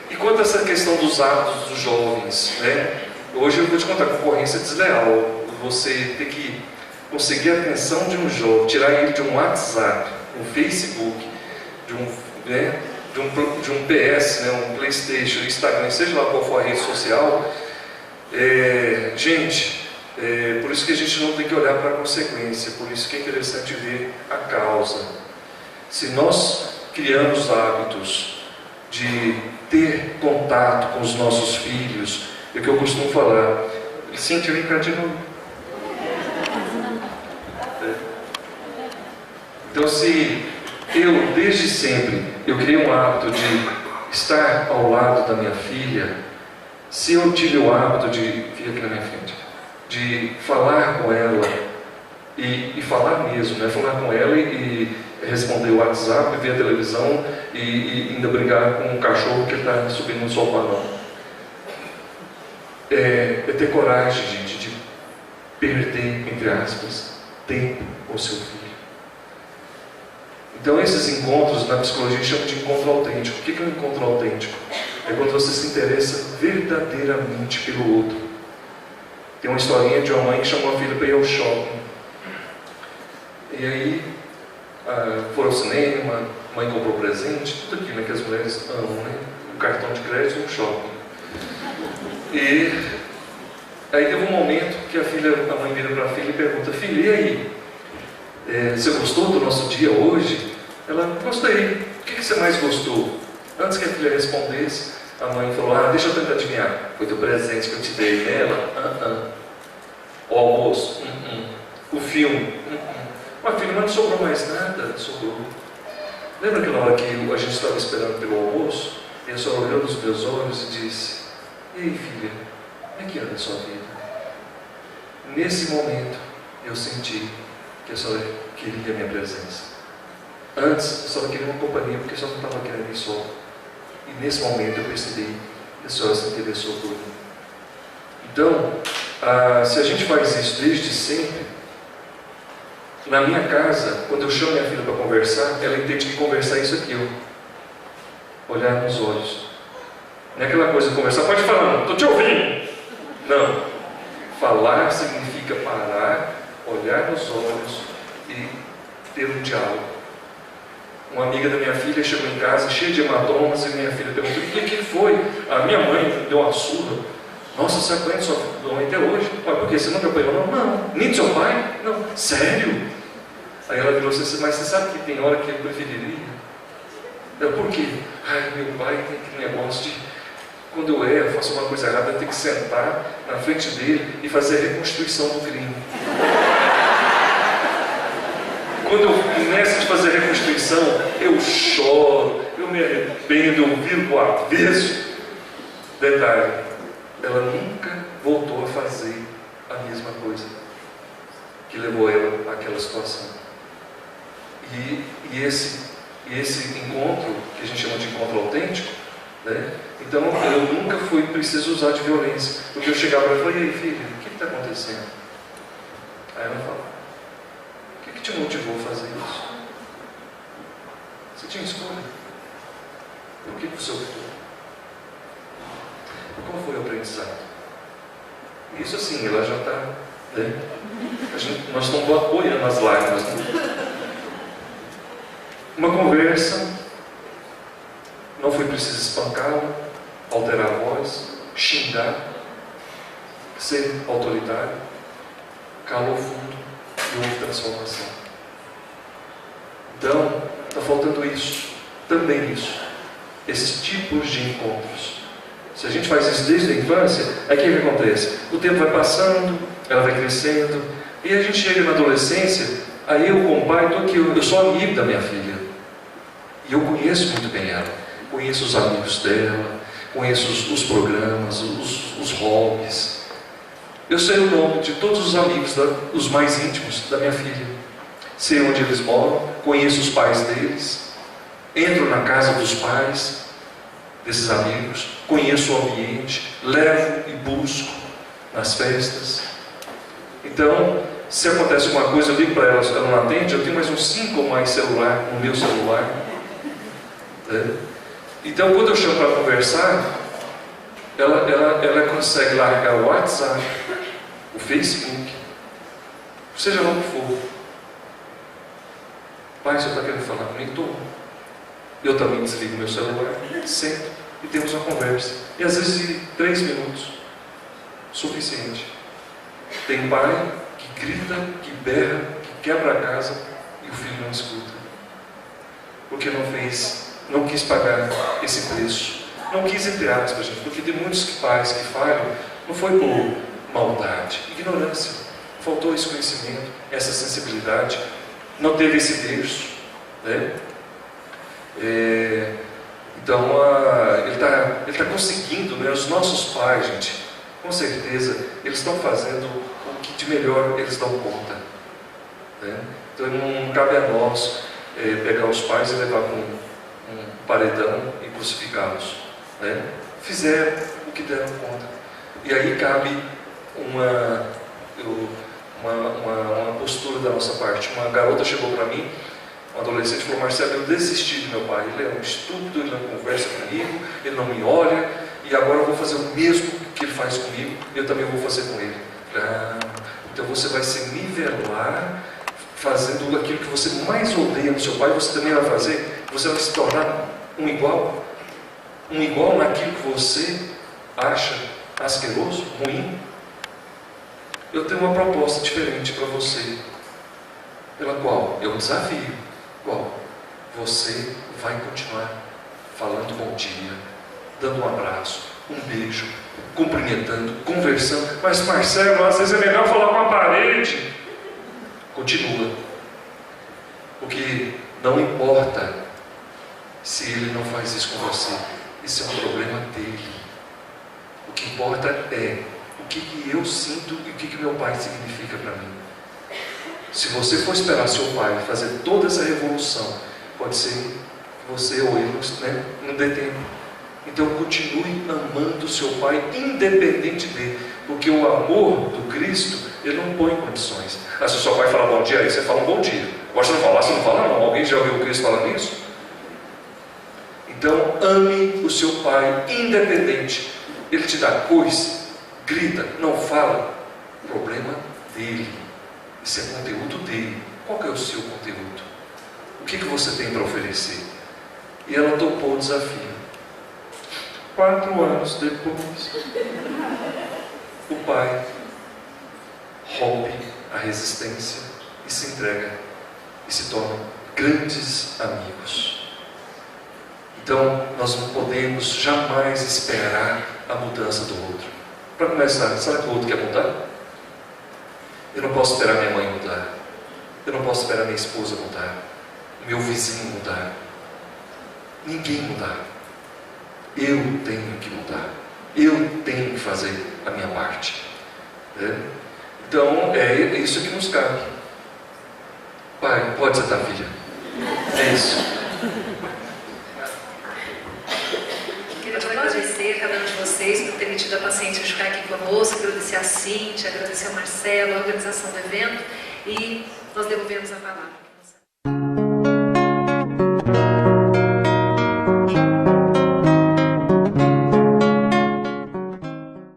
E quanto a essa questão dos hábitos dos jovens, né? Hoje eu vou te contar: concorrência desleal. Você ter que conseguir a atenção de um jovem, tirar ele de um WhatsApp, um Facebook, de um PS, né, um PlayStation, Instagram, seja lá qual for a rede social. Por isso que a gente não tem que olhar para a consequência, por isso que é interessante ver a causa. Se nós criamos hábitos de ter contato com os nossos filhos, é o que eu costumo falar: Cíntia, vem cá de novo. Então, se eu, desde sempre, eu criei um hábito de estar ao lado da minha filha, se eu tive o hábito de vir aqui na minha frente, de falar com ela, e falar mesmo, né? Falar com ela e responder o WhatsApp, ver a televisão e ainda brigar com um cachorro que está subindo no sofá, não. É ter coragem, gente, de perder, entre aspas, tempo com o seu filho. Então esses encontros, na psicologia, a gente chama de encontro autêntico. O que é um encontro autêntico? É quando você se interessa verdadeiramente pelo outro. Tem uma historinha de uma mãe que chamou a filha para ir ao shopping. E aí foram ao cinema, a mãe comprou presente, tudo aquilo, né, que as mulheres amam, né? Um cartão de crédito e um shopping. E aí teve um momento que a mãe vira para a filha e pergunta: filha, e aí? Você gostou do nosso dia hoje? Ela, gostei. O que você mais gostou? Antes que a filha respondesse, a mãe falou, deixa eu tentar adivinhar. Foi do presente que eu te dei nela? O almoço? O filme? Mas filha, mas não sobrou mais nada? Sobrou. Lembra aquela hora que a gente estava esperando pelo almoço? E a senhora olhou nos meus olhos e disse, e aí filha, como é que anda a sua vida? Nesse momento, eu senti que a senhora queria a minha presença. Antes, a senhora queria uma companhia, porque a senhora não estava querendo ir só. E nesse momento eu percebi que a senhora se interessou por mim. Então, se a gente faz isso desde sempre, na minha casa, quando eu chamo minha filha para conversar, ela entende que conversar é isso aqui, olhar nos olhos. Não é aquela coisa de conversar, pode falar, não, estou te ouvindo. Não. Falar significa parar, olhar nos olhos e ter um diálogo. Uma amiga da minha filha chegou em casa cheia de hematomas e minha filha perguntou, o que foi? A minha mãe deu uma surra. Nossa, você apanha de sua mãe até hoje? Mas por quê? Você nunca apanhou? Não. Nem de seu pai? Não. Sério? Aí ela virou assim, mas você sabe que tem hora que eu preferiria? Por quê? Meu pai tem aquele negócio de, quando eu erro, faço uma coisa errada, eu tenho que sentar na frente dele e fazer a reconstituição do crime. Quando eu começo a fazer a reconstituição, eu choro, eu me arrependo, eu viro para o avesso. Detalhe, ela nunca voltou a fazer a mesma coisa que levou ela àquela situação. E esse encontro, que a gente chama de encontro autêntico, né? Então eu nunca fui preciso usar de violência, porque eu chegava para ela e falei, e aí filha, o que está acontecendo? Aí ela fala, o que te motivou a fazer isso? Você tinha escolha. Por que você optou? Qual foi o aprendizado? Isso assim, ela já está, né? Nós estamos apoiando as lágrimas, né? Uma conversa, não foi preciso espancá-la, alterar a voz, xingar, ser autoritário, calou fundo e houve transformação. Então, está faltando isso, também isso, esses tipos de encontros. Se a gente faz isso desde a infância, aí o que acontece? O tempo vai passando, ela vai crescendo, e a gente chega na adolescência, aí eu como pai, estou aqui, eu sou amigo da minha filha. E eu conheço muito bem ela, conheço os amigos dela, conheço os programas, os hobbies. Eu sei o nome de todos os amigos, os mais íntimos da minha filha. Sei onde eles moram, conheço os pais deles, entro na casa dos pais desses amigos, conheço o ambiente, levo e busco nas festas. Então, se acontece alguma coisa, eu ligo para ela, ela não atende, eu tenho mais uns 5 ou mais celular no meu celular. Então, quando eu chamo para conversar, ela consegue largar o WhatsApp, o Facebook, seja lá o que for. Pai, você está querendo falar comigo? Estou. Eu também desligo meu celular, sento e temos uma conversa. E às vezes de 3 minutos, suficiente. Tem pai que grita, que berra, que quebra a casa e o filho não escuta. Porque não quis pagar esse preço. Não quis, entre aspas, gente, porque tem muitos pais que falham, não foi por maldade, ignorância. Faltou esse conhecimento, essa sensibilidade, não teve esse berço, né? Então, ele tá conseguindo, né? Os nossos pais, gente, com certeza, eles estão fazendo o que de melhor eles dão conta, né? Então, não cabe a nós pegar os pais e levar com um paredão e crucificá-los, né? Fizeram o que deram conta. E aí cabe uma postura da nossa parte. Uma garota chegou para mim, uma adolescente, falou: Marcelo, eu desisti de meu pai, ele é um estúpido, ele não conversa comigo, ele não me olha, e agora eu vou fazer o mesmo que ele faz comigo, eu também vou fazer com ele. Então você vai se nivelar fazendo aquilo que você mais odeia no seu pai, você também vai fazer, você vai se tornar um igual naquilo que você acha asqueroso, ruim. Eu tenho uma proposta diferente para você. Pela qual é um desafio. Qual? Você vai continuar falando bom dia, dando um abraço, um beijo, cumprimentando, conversando. Mas Marcelo, às vezes é melhor falar com a parede. Continua. Porque não importa se ele não faz isso com você. Isso é um problema dele. O que importa é o que eu sinto e o que meu pai significa para mim. Se você for esperar seu pai fazer toda essa revolução, pode ser que você ou ele não dê tempo. Então continue amando seu pai independente dele, porque o amor do Cristo, ele não põe condições. Se o seu pai fala bom dia, aí você fala um bom dia. Agora você não falar, você não fala não. Alguém já ouviu o Cristo falando isso? Então ame o seu pai independente. Ele te dá coice, grita, não fala, problema dele. Isso é conteúdo dele. Qual que é o seu conteúdo? O que você tem para oferecer? E ela topou o desafio. 4 anos depois, o pai rompe a resistência e se entrega e se tornam grandes amigos. Então, nós não podemos jamais esperar a mudança do outro. Para começar, será que o outro quer mudar? Eu não posso esperar minha mãe mudar. Eu não posso esperar minha esposa mudar. Meu vizinho mudar. Ninguém mudar. Eu tenho que mudar. Eu tenho que fazer a minha parte. Então, é isso que nos cabe. Pai, pode sentar, filha. É isso. Queria te agradecer a cada um de vocês por terem tido a paciência de ficar aqui conosco, agradecer a Cíntia, agradecer ao Marcelo, a organização do evento, e nós devolvemos a palavra.